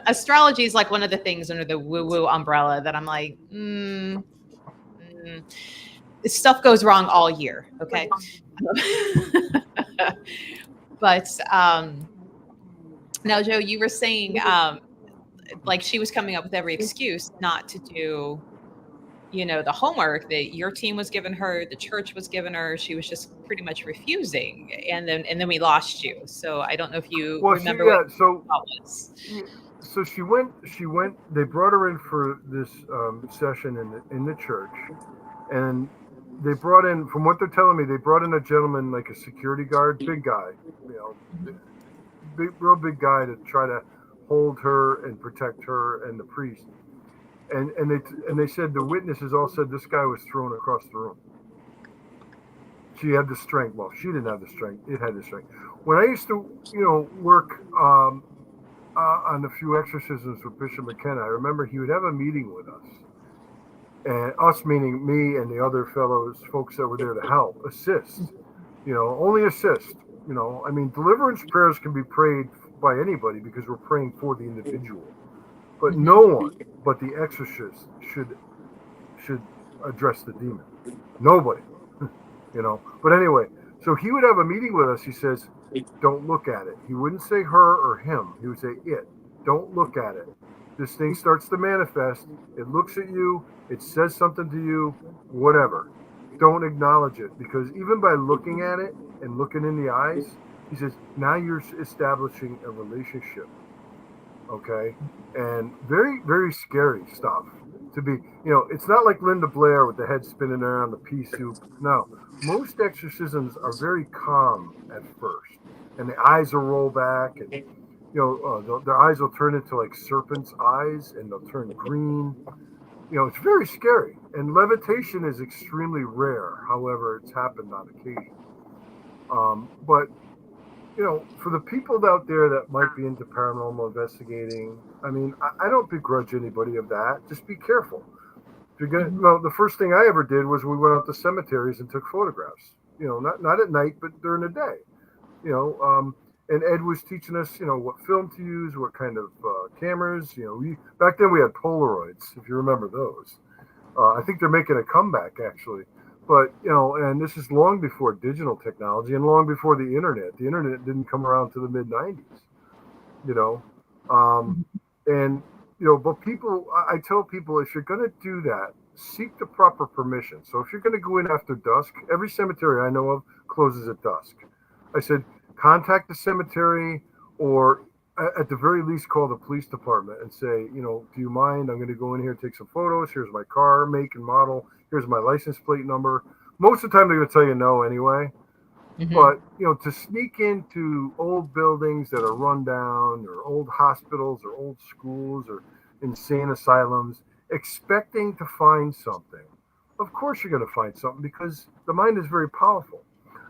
Astrology is like one of the things under the woo-woo umbrella that I'm like, stuff goes wrong all year. Okay. But now, Joe, you were saying like she was coming up with every excuse not to do, the homework that your team was giving her, the church was giving her. She was just pretty much refusing, and then we lost you. So I don't know if you remember what that was. So she went. They brought her in for this session in the church, and they brought in, from what they're telling me, they brought in a gentleman, like a security guard, big guy, real big guy, to try to hold her and protect her and the priest. And they said the witnesses all said this guy was thrown across the room. She had the strength. Well, she didn't have the strength. It had the strength. When I used to, work on a few exorcisms with Bishop McKenna, I remember he would have a meeting with us. And us, meaning me and the other folks that were there to help, assist. Only assist. I mean, deliverance prayers can be prayed by anybody because we're praying for the individual. But no one but the exorcist should address the demon. Nobody. But anyway, so he would have a meeting with us. He says, don't look at it. He wouldn't say her or him. He would say it. Don't look at it. This thing starts to manifest. It looks at you. It says something to you. Whatever. Don't acknowledge it, because even by looking at it and looking in the eyes, he says, now you're establishing a relationship. Okay. And very, very scary stuff to be, it's not like Linda Blair with the head spinning around the pea soup. No, most exorcisms are very calm at first, and the eyes will roll back, and, their eyes will turn into like serpent's eyes, and they'll turn green. It's very scary, and levitation is extremely rare. However, it's happened on occasion. But for the people out there that might be into paranormal investigating, I mean, I don't begrudge anybody of that. Just be careful. If you're gonna, the first thing I ever did was we went out to cemeteries and took photographs. Not at night, but during the day. And Ed was teaching us, what film to use, what kind of cameras. Back then we had Polaroids, if you remember those. I think they're making a comeback actually. But, and this is long before digital technology and long before the internet. The internet didn't come around to the mid 90s, but people, I tell people, if you're going to do that, seek the proper permission. So if you're going to go in after dusk, every cemetery I know of closes at dusk. I said, contact the cemetery, or at the very least call the police department and say, do you mind? I'm going to go in here, take some photos. Here's my car, make and model. Here's my license plate number. Most of the time they're going to tell you no anyway. But, to sneak into old buildings that are run down, or old hospitals, or old schools, or insane asylums, expecting to find something. Of course you're going to find something, because the mind is very powerful.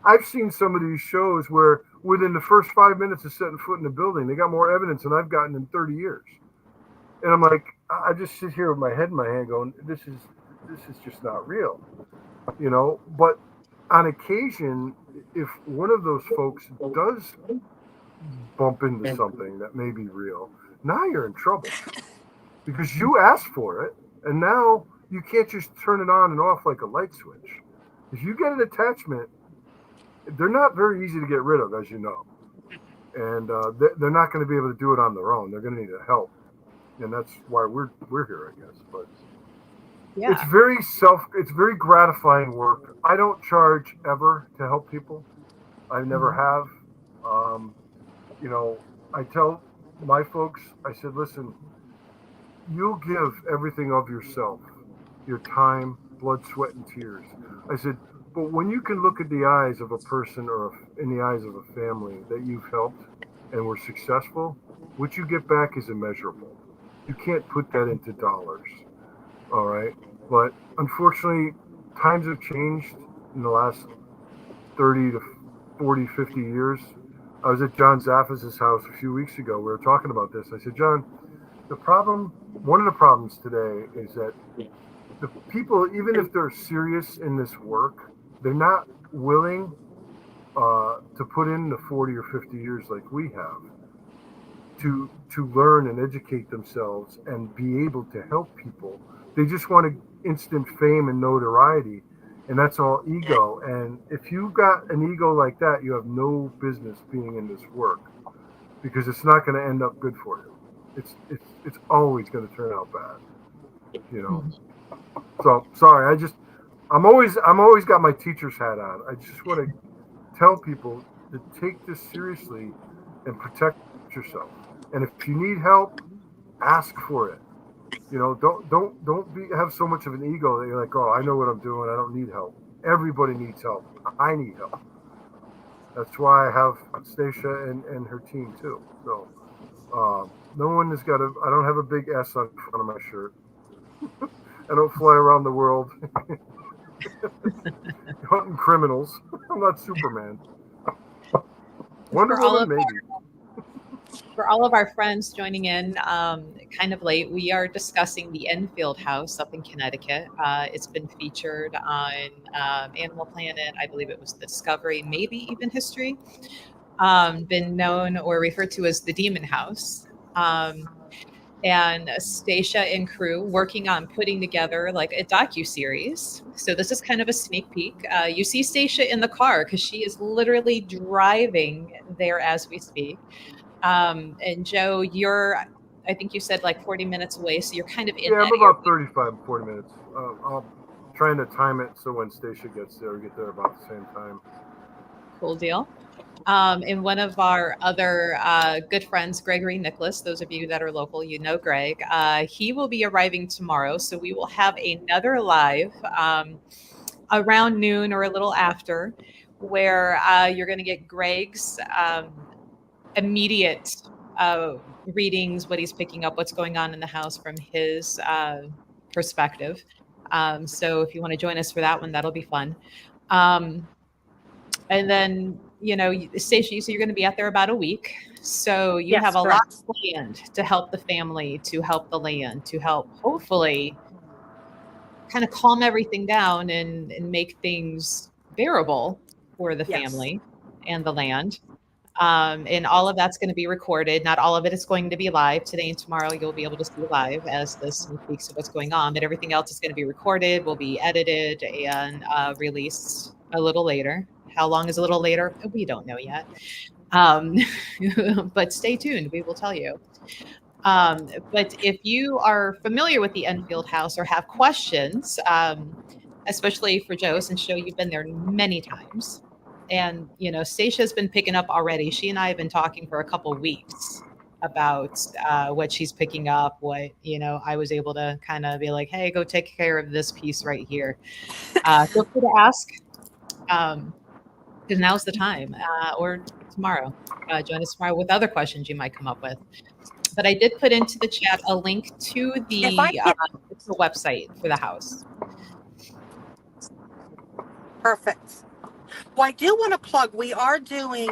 I've seen some of these shows where within the first 5 minutes of setting foot in the building, they got more evidence than I've gotten in 30 years. And I'm like, I just sit here with my head in my hand going, this is just not real, But on occasion, if one of those folks does bump into something that may be real, now you're in trouble, because you asked for it, and now you can't just turn it on and off like a light switch. If you get an attachment, they're not very easy to get rid of, as you know. and they're not going to be able to do it on their own. They're going to need help, and that's why we're here, I guess. But it's Yeah. it's very gratifying work. I don't charge ever to help people. I never Mhm. have. Um, you know, I tell my folks, I said, listen, you'll give everything of yourself, your time, blood, sweat, and tears. I said, but when you can look at the eyes of a person or in the eyes of a family that you've helped and were successful, what you get back is immeasurable. You can't put that into dollars. All right. But unfortunately, times have changed in the last 30 to 40, 50 years. I was at John Zaffis' house a few weeks ago. We were talking about this. I said, John, one of the problems today is that the people, even if they're serious in this work, they're not willing to put in the 40 or 50 years like we have to learn and educate themselves and be able to help people. They just want instant fame and notoriety, and that's all ego. And if you've got an ego like that, you have no business being in this work because it's not going to end up good for you. It's always going to turn out bad, you know. Mhm. So sorry, I'm always got my teacher's hat on. I just want to tell people to take this seriously and protect yourself. And if you need help, ask for it. You know, don't have so much of an ego that you're like, oh, I know what I'm doing. I don't need help. Everybody needs help. I need help. That's why I have Stacia and her team too. So no one has got I don't have a big S on front of my shirt. I don't fly around the world hunting criminals. I'm not Superman. Wonder For all Woman, of maybe. for all of our friends joining in kind of late, we are discussing the Enfield house up in Connecticut. It's been featured on Animal Planet. I believe it was Discovery, maybe even History. Been known or referred to as the Demon House. And Stacia and crew working on putting together like a docu-series. So this is kind of a sneak peek. You see Stacia in the car because she is literally driving there as we speak. And Joe, I think you said like 40 minutes away, so you're kind of in Yeah, I'm that area. about 35, 40 minutes. I'm trying to time it so when Stacia gets there, we get there about the same time. Cool deal. And one of our other good friends, Gregory Nicholas, those of you that are local, you know Greg, he will be arriving tomorrow. So we will have another live around noon or a little after where you're going to get Greg's immediate readings, what he's picking up, what's going on in the house from his perspective. So if you want to join us for that one, that'll be fun. And then, Stacey, so you're going to be out there about a week. So you have Yes, a lot correct. planned to help the family, to help the land, to help hopefully kind of calm everything down and make things bearable for the Yes. family and the land. And all of that's going to be recorded. Not all of it is going to be live. Today and tomorrow, you'll be able to see live as the sneak peeks of what's going on. But everything else is going to be recorded, will be edited, and released a little later. How long is a little later? We don't know yet. Um, but stay tuned. We will tell you. But if you are familiar with the Enfield house or have questions, especially for Joe, since Joe, you've been there many times. And, Stacya's been picking up already. She and I have been talking for a couple weeks about what she's picking up, what, I was able to kind of be like, hey, go take care of this piece right here. Feel free to ask, because now's the time, or tomorrow. Join us tomorrow with other questions you might come up with. But I did put into the chat a link to If I the can, website for the house. perfect. Well, I do want to plug. We are doing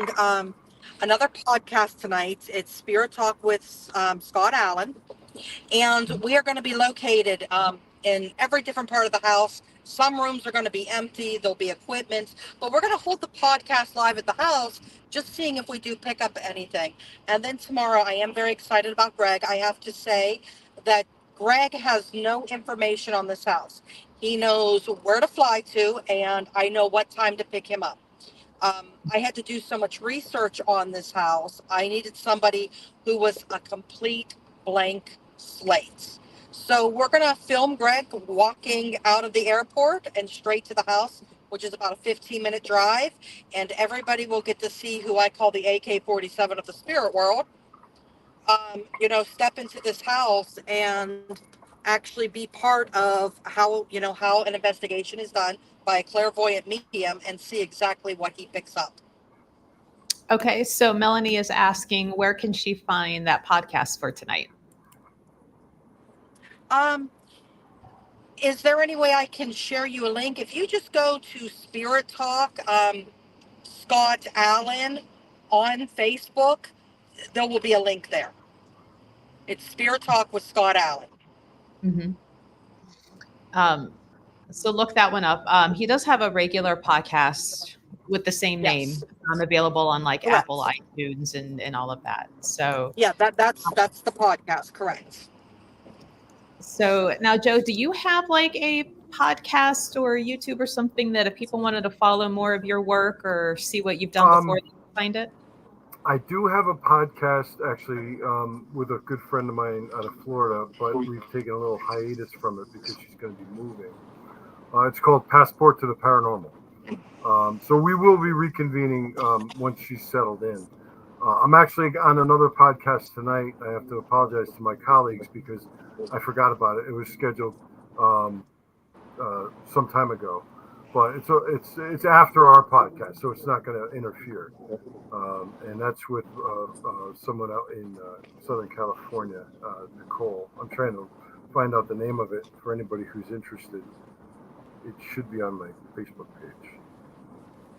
another podcast tonight. It's Spirit Talk with Scott Allen, and we are going to be located in every different part of the house. Some rooms are going to be empty. There'll be equipment, but we're going to hold the podcast live at the house, just seeing if we do pick up anything. And then tomorrow, I am very excited about Greg. I have to say that Greg has no information on this house. He knows where to fly to, and I know what time to pick him up. I had to do so much research on this house. I needed somebody who was a complete blank slate. So we're going to film Greg walking out of the airport and straight to the house, which is about a 15-minute drive. And everybody will get to see who I call the AK-47 of the spirit world. Step into this house and actually be part of how an investigation is done by a clairvoyant medium and see exactly what he picks up. Okay, so Melanie is asking, where can she find that podcast for tonight? Is there any way I can share you a link? If you just go to Spirit Talk, Scott Allen on Facebook, there will be a link there. It's Spirit Talk with Scott Allen. Mm-hmm. So look that one up. He does have a regular podcast with the same name, available on like Correct. Apple, iTunes, and all of that. So yeah, that's the podcast. Correct. So now, Joe, do you have like a podcast or YouTube or something that if people wanted to follow more of your work or see what you've done before, they can find it? I do have a podcast actually with a good friend of mine out of Florida, but we've taken a little hiatus from it because she's going to be moving. It's called Passport to the Paranormal. So we will be reconvening once she's settled in. I'm actually on another podcast tonight. I have to apologize to my colleagues because I forgot about it. It was scheduled some time ago, but it's after our podcast, so it's not going to interfere. And that's with someone out in Southern California, Nicole. I'm trying to find out the name of it for anybody who's interested. It should be on my Facebook page.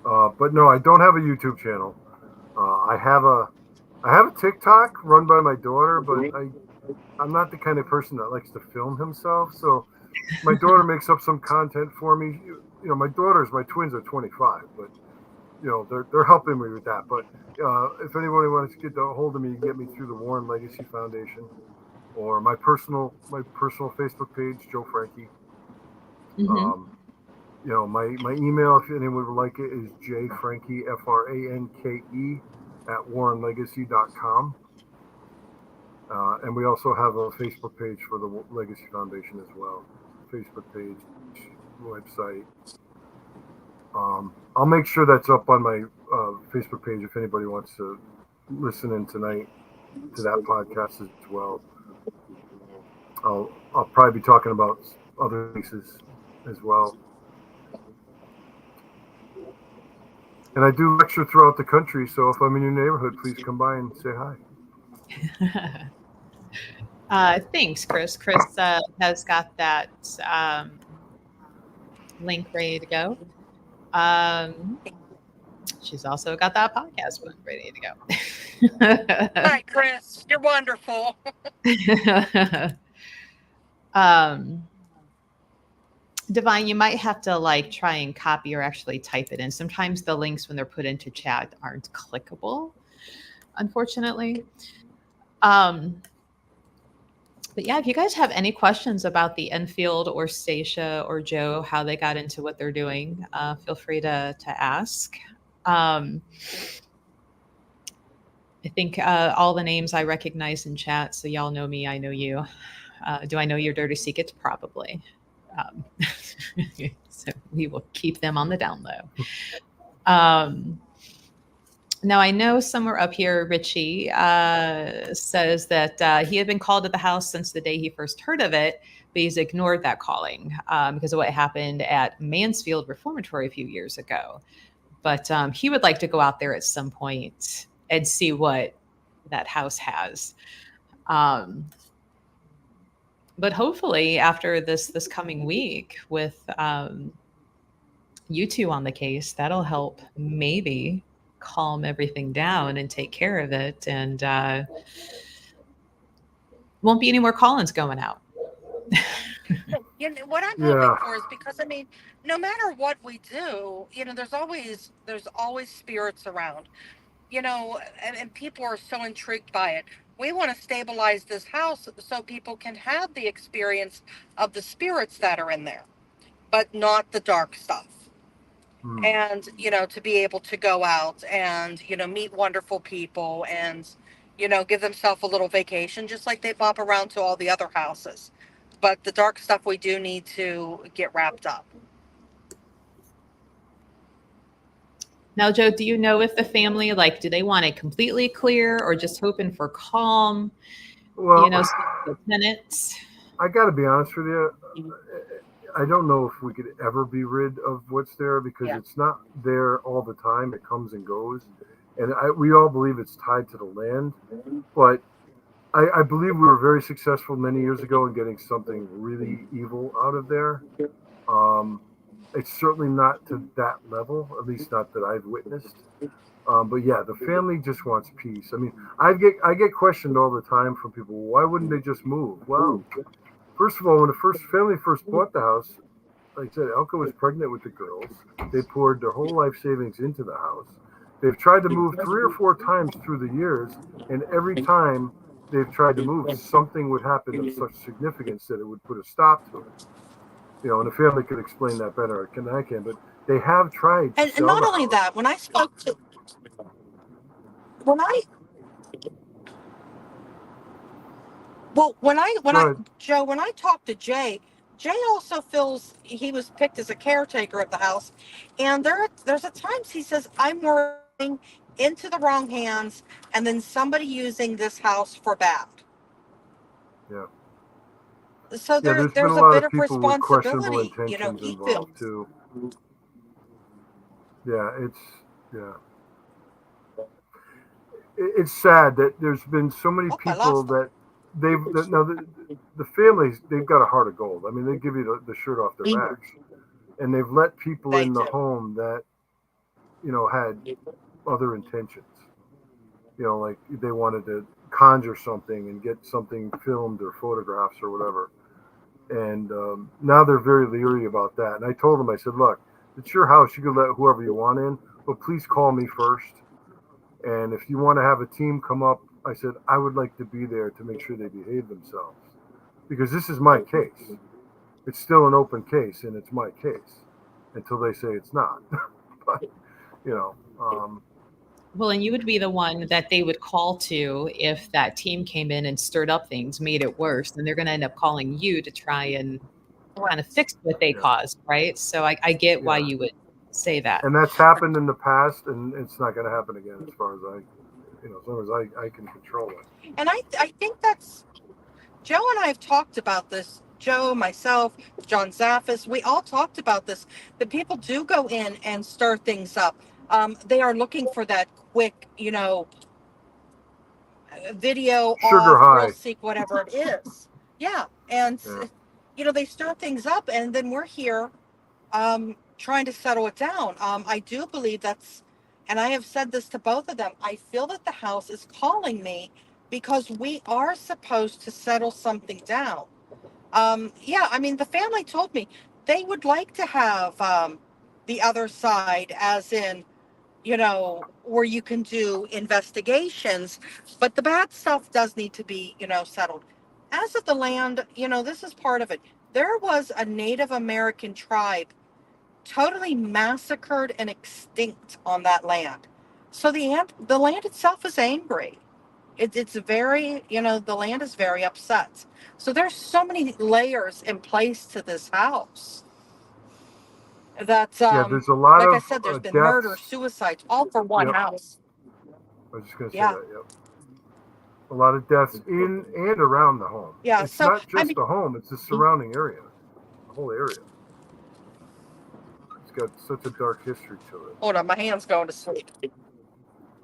But no, I don't have a YouTube channel. I have a TikTok run by my daughter, but I'm not the kind of person that likes to film himself. So my daughter makes up some content for me. My twins are 25, but they're helping me with that. But if anybody wants to get a hold of me, you can get me through the Warren Legacy Foundation or my personal Facebook page, Joe Franke. Mm-hmm. My email, if anyone would like it, is jfranke, FRANKE, @warrenlegacy.com. And we also have a Facebook page for the Legacy Foundation as well. Facebook page, website. I'll make sure that's up on my Facebook page if anybody wants to listen in tonight to that podcast as well. I'll probably be talking about other cases as well. And I do lecture throughout the country, so if I'm in your neighborhood, please come by and say hi. Thanks, Chris. Chris has got that link ready to go. She's also got that podcast one ready to go. Hi, Chris. You're wonderful. Divine, you might have to try and copy or actually type it in. Sometimes the links when they're put into chat aren't clickable, unfortunately. But yeah, if you guys have any questions about the Enfield or Stacia or Joe, how they got into what they're doing, feel free to ask. I think all the names I recognize in chat, so y'all know me, I know you. Do I know your dirty secrets? Probably. So we will keep them on the down low. Now, I know somewhere up here, Richie says that he had been called to the house since the day he first heard of it, but he's ignored that calling because of what happened at Mansfield Reformatory a few years ago. But he would like to go out there at some point and see what that house has. But hopefully after this coming week with you two on the case, that'll help maybe calm everything down and take care of it. And won't be any more call-ins going out. What I'm hoping for is because, no matter what we do, there's always spirits around, and people are so intrigued by it. We want to stabilize this house so people can have the experience of the spirits that are in there, but not the dark stuff. and, to be able to go out and, meet wonderful people and, give themselves a little vacation, just like they bop around to all the other houses. But the dark stuff we do need to get wrapped up. Now, Joe, do you know if the family, like, do they want it completely clear or just hoping for calm, Well, the tenants? I got to be honest with you. I don't know if we could ever be rid of what's there because it's not there all the time. It comes and goes. And we all believe it's tied to the land. But I believe we were very successful many years ago in getting something really evil out of there. It's certainly not to that level, at least not that I've witnessed. But yeah, the family just wants peace. I mean, I get questioned all the time from people. Why wouldn't they just move? Well, first of all, when the family first bought the house, like I said, Elka was pregnant with the girls. They poured their whole life savings into the house. They've tried to move 3 or 4 times through the years, and every time they've tried to move, something would happen of such significance that it would put a stop to it. And the family could explain that better than I can, but they have tried to And sell not the only house. that, when I spoke to, when I, well, Joe, when I talked to Jay also feels he was picked as a caretaker of the house. And there's at times he says, I'm working into the wrong hands and then somebody using this house for bad. Yeah. So there's been there's a a lot bit of of people with questionable responsibility, intentions he involved feels. too. Yeah, it's sad that there's been so many Oh, I people lost him. that now the families, they've got a heart of gold. I mean, they give you the shirt off their backs, and they've let people They in the do. home that had other intentions. Like they wanted to conjure something and get something filmed or photographs or whatever. And now they're very leery about that. And I told them, I said, look, it's your house. You can let whoever you want in, but please call me first. And if you want to have a team come up, I said, I would like to be there to make sure they behave themselves. Because this is my case. It's still an open case, and it's my case until they say it's not. But, Well, and you would be the one that they would call to if that team came in and stirred up things, made it worse. And they're going to end up calling you to try and kind of fix what they caused, right? So I get why you would say that. And that's happened in the past, and it's not going to happen again as far as as long as I can control it. And I think that's, Joe and I have talked about this. Joe, myself, John Zaffis, we all talked about this. That people do go in and stir things up. They are looking for that quick, video Sugar off, thrill high. seek, whatever it is. Yeah, and they stir things up, and then we're here trying to settle it down. I do believe that's, and I have said this to both of them. I feel that the house is calling me because we are supposed to settle something down. Yeah, I mean, the family told me they would like to have the other side, as in, where you can do investigations, but the bad stuff does need to be, settled. As of the land, this is part of it. There was a Native American tribe totally massacred and extinct on that land. So the land itself is angry. It's very, the land is very upset. So there's so many layers in place to this house that, There's a lot like I of said, there's been murder, deaths. suicides, all for one house. I was just going to say Yeah. that. Yep. A lot of deaths in and around the home. Yeah. It's So, not just the home; it's the surrounding area, the whole area. It's got such a dark history to it. hold on, my hand's going to sleep.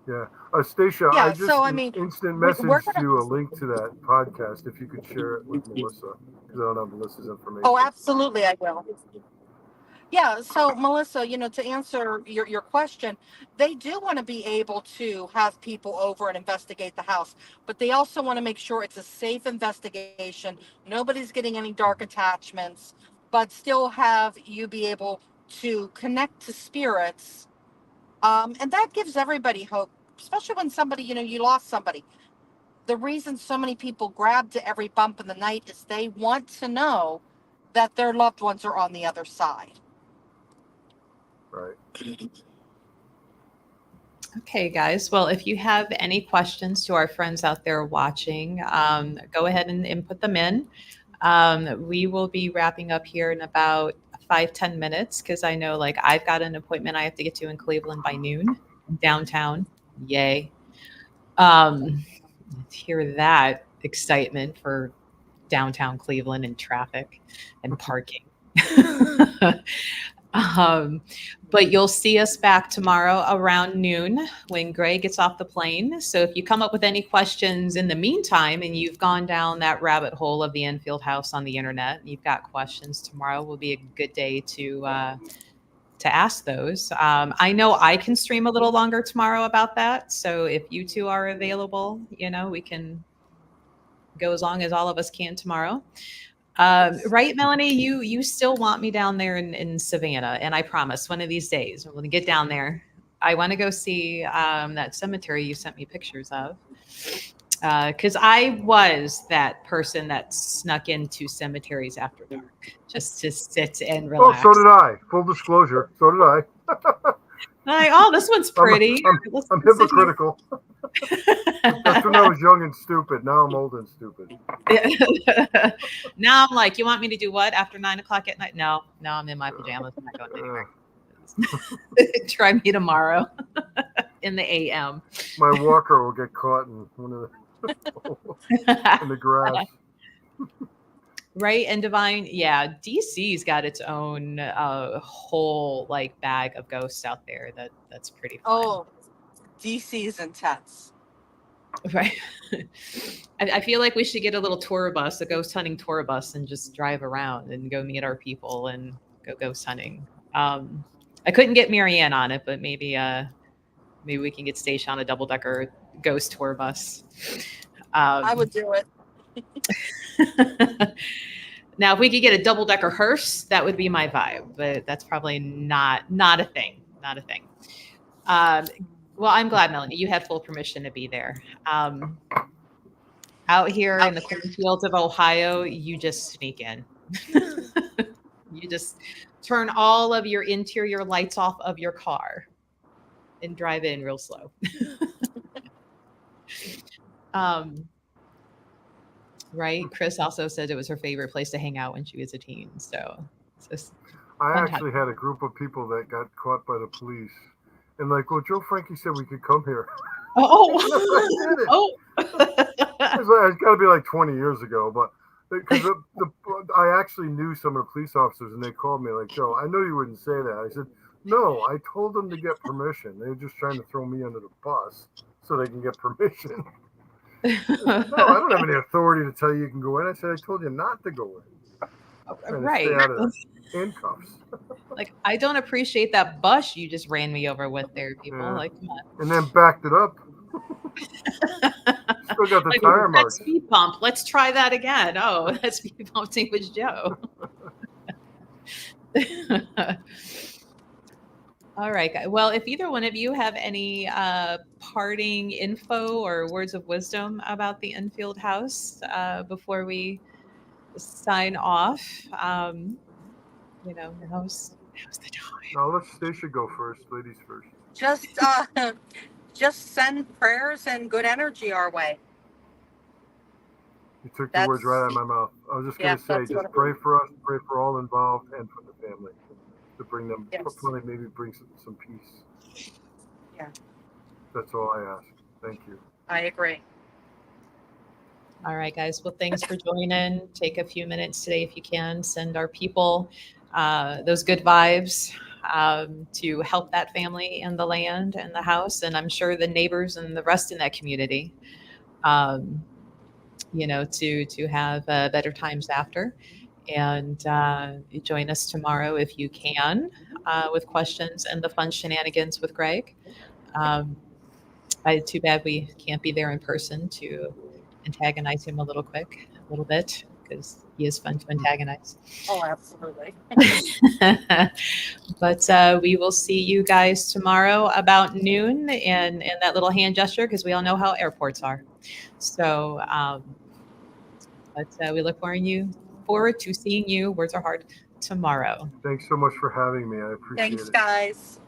Yeah. Stacia, Yeah. I just So, I mean, instant we're messaged gonna. you a link to that podcast if you could share it with Melissa, because I don't have Melissa's information. Oh, absolutely, I will. Yeah, so Melissa, to answer your question, they do want to be able to have people over and investigate the house, but they also want to make sure it's a safe investigation. Nobody's getting any dark attachments, but still have you be able to connect to spirits. And that gives everybody hope, especially when somebody, you lost somebody. The reason so many people grab to every bump in the night is they want to know that their loved ones are on the other side. Right. Okay, guys. Well, if you have any questions to our friends out there watching, go ahead and put them in. We will be wrapping up here in about 5-10 minutes because I know like I've got an appointment I have to get to in Cleveland by noon downtown. Yay. Hear that excitement for downtown Cleveland and traffic and parking. Um, but you'll see us back tomorrow around noon when Gray gets off the plane. So if you come up with any questions in the meantime and you've gone down that rabbit hole of the Enfield house on the internet and you've got questions, tomorrow will be a good day to ask those. I know I can stream a little longer tomorrow about that. So if you two are available, we can go as long as all of us can tomorrow. Right, Melanie, you still want me down there in Savannah, and I promise one of these days when we get down there, I want to go see that cemetery you sent me pictures of. Because I was that person that snuck into cemeteries after dark just to sit and relax. Oh, so did I. Full disclosure, so did I. Like, oh, this one's pretty. I'm hypocritical. That's when I was young and stupid. Now I'm old and stupid. Now I'm like, you want me to do what after 9 o'clock at night? No, I'm in my pajamas. I'm not going anywhere. Try me tomorrow in the AM. My walker will get caught in one of in the grass. Right, and Divine, yeah, DC's got its own whole like bag of ghosts out there. That's pretty fun. Oh, DC is intense. Right. I feel like we should get a little tour bus, a ghost hunting tour bus, and just drive around and go meet our people and go ghost hunting. I couldn't get Marianne on it, but maybe we can get Stacia on a double-decker ghost tour bus. I would do it. Now, if we could get a double-decker hearse, that would be my vibe, but that's probably not a thing. Not a thing. Well, I'm glad, Melanie, you had full permission to be there. Out here in the cornfields of Ohio, you just sneak in. You just turn all of your interior lights off of your car and drive in real slow. Right. Chris also said it was her favorite place to hang out when she was a teen. So I actually had a group of people that got caught by the police. And like, well, Joe Franke said we could come here. Oh. It's got to be like 20 years ago, but because I actually knew some of the police officers, and they called me like, Joe, I know you wouldn't say that. I said, no, I told them to get permission. They were just trying to throw me under the bus so they can get permission. No, I don't have any authority to tell you can go in. I said, I told you not to go in. Right. Stay out of handcuffs. Like, I don't appreciate that bus you just ran me over with there, people. Yeah. Like, come on. And then backed it up. Still got the tire marks. Speed bump. Let's try that again. Oh, that speed bumping was Joe. All right, guys. Well, if either one of you have any parting info or words of wisdom about the Enfield house before we sign off, how's the time? No, let Stacia go first. Ladies first. Just send prayers and good energy our way. You took the words right out of my mouth. I was just going to say, just pray for us, pray for all involved, and for the family to bring them, hopefully maybe bring some peace. Yeah. That's all I ask. Thank you. I agree. All right, guys. Well, thanks for joining. Take a few minutes today if you can. Send our people those good vibes to help that family and the land and the house. And I'm sure the neighbors and the rest in that community, to have better times after. And join us tomorrow if you can with questions and the fun shenanigans with Greg. Too bad we can't be there in person to antagonize him a little bit, because he is fun to antagonize. Oh, absolutely. But we will see you guys tomorrow about noon and that little hand gesture, because we all know how airports are. So, but we look forward to seeing you, words are hard, tomorrow. Thanks so much for having me. I appreciate it. Thanks, guys.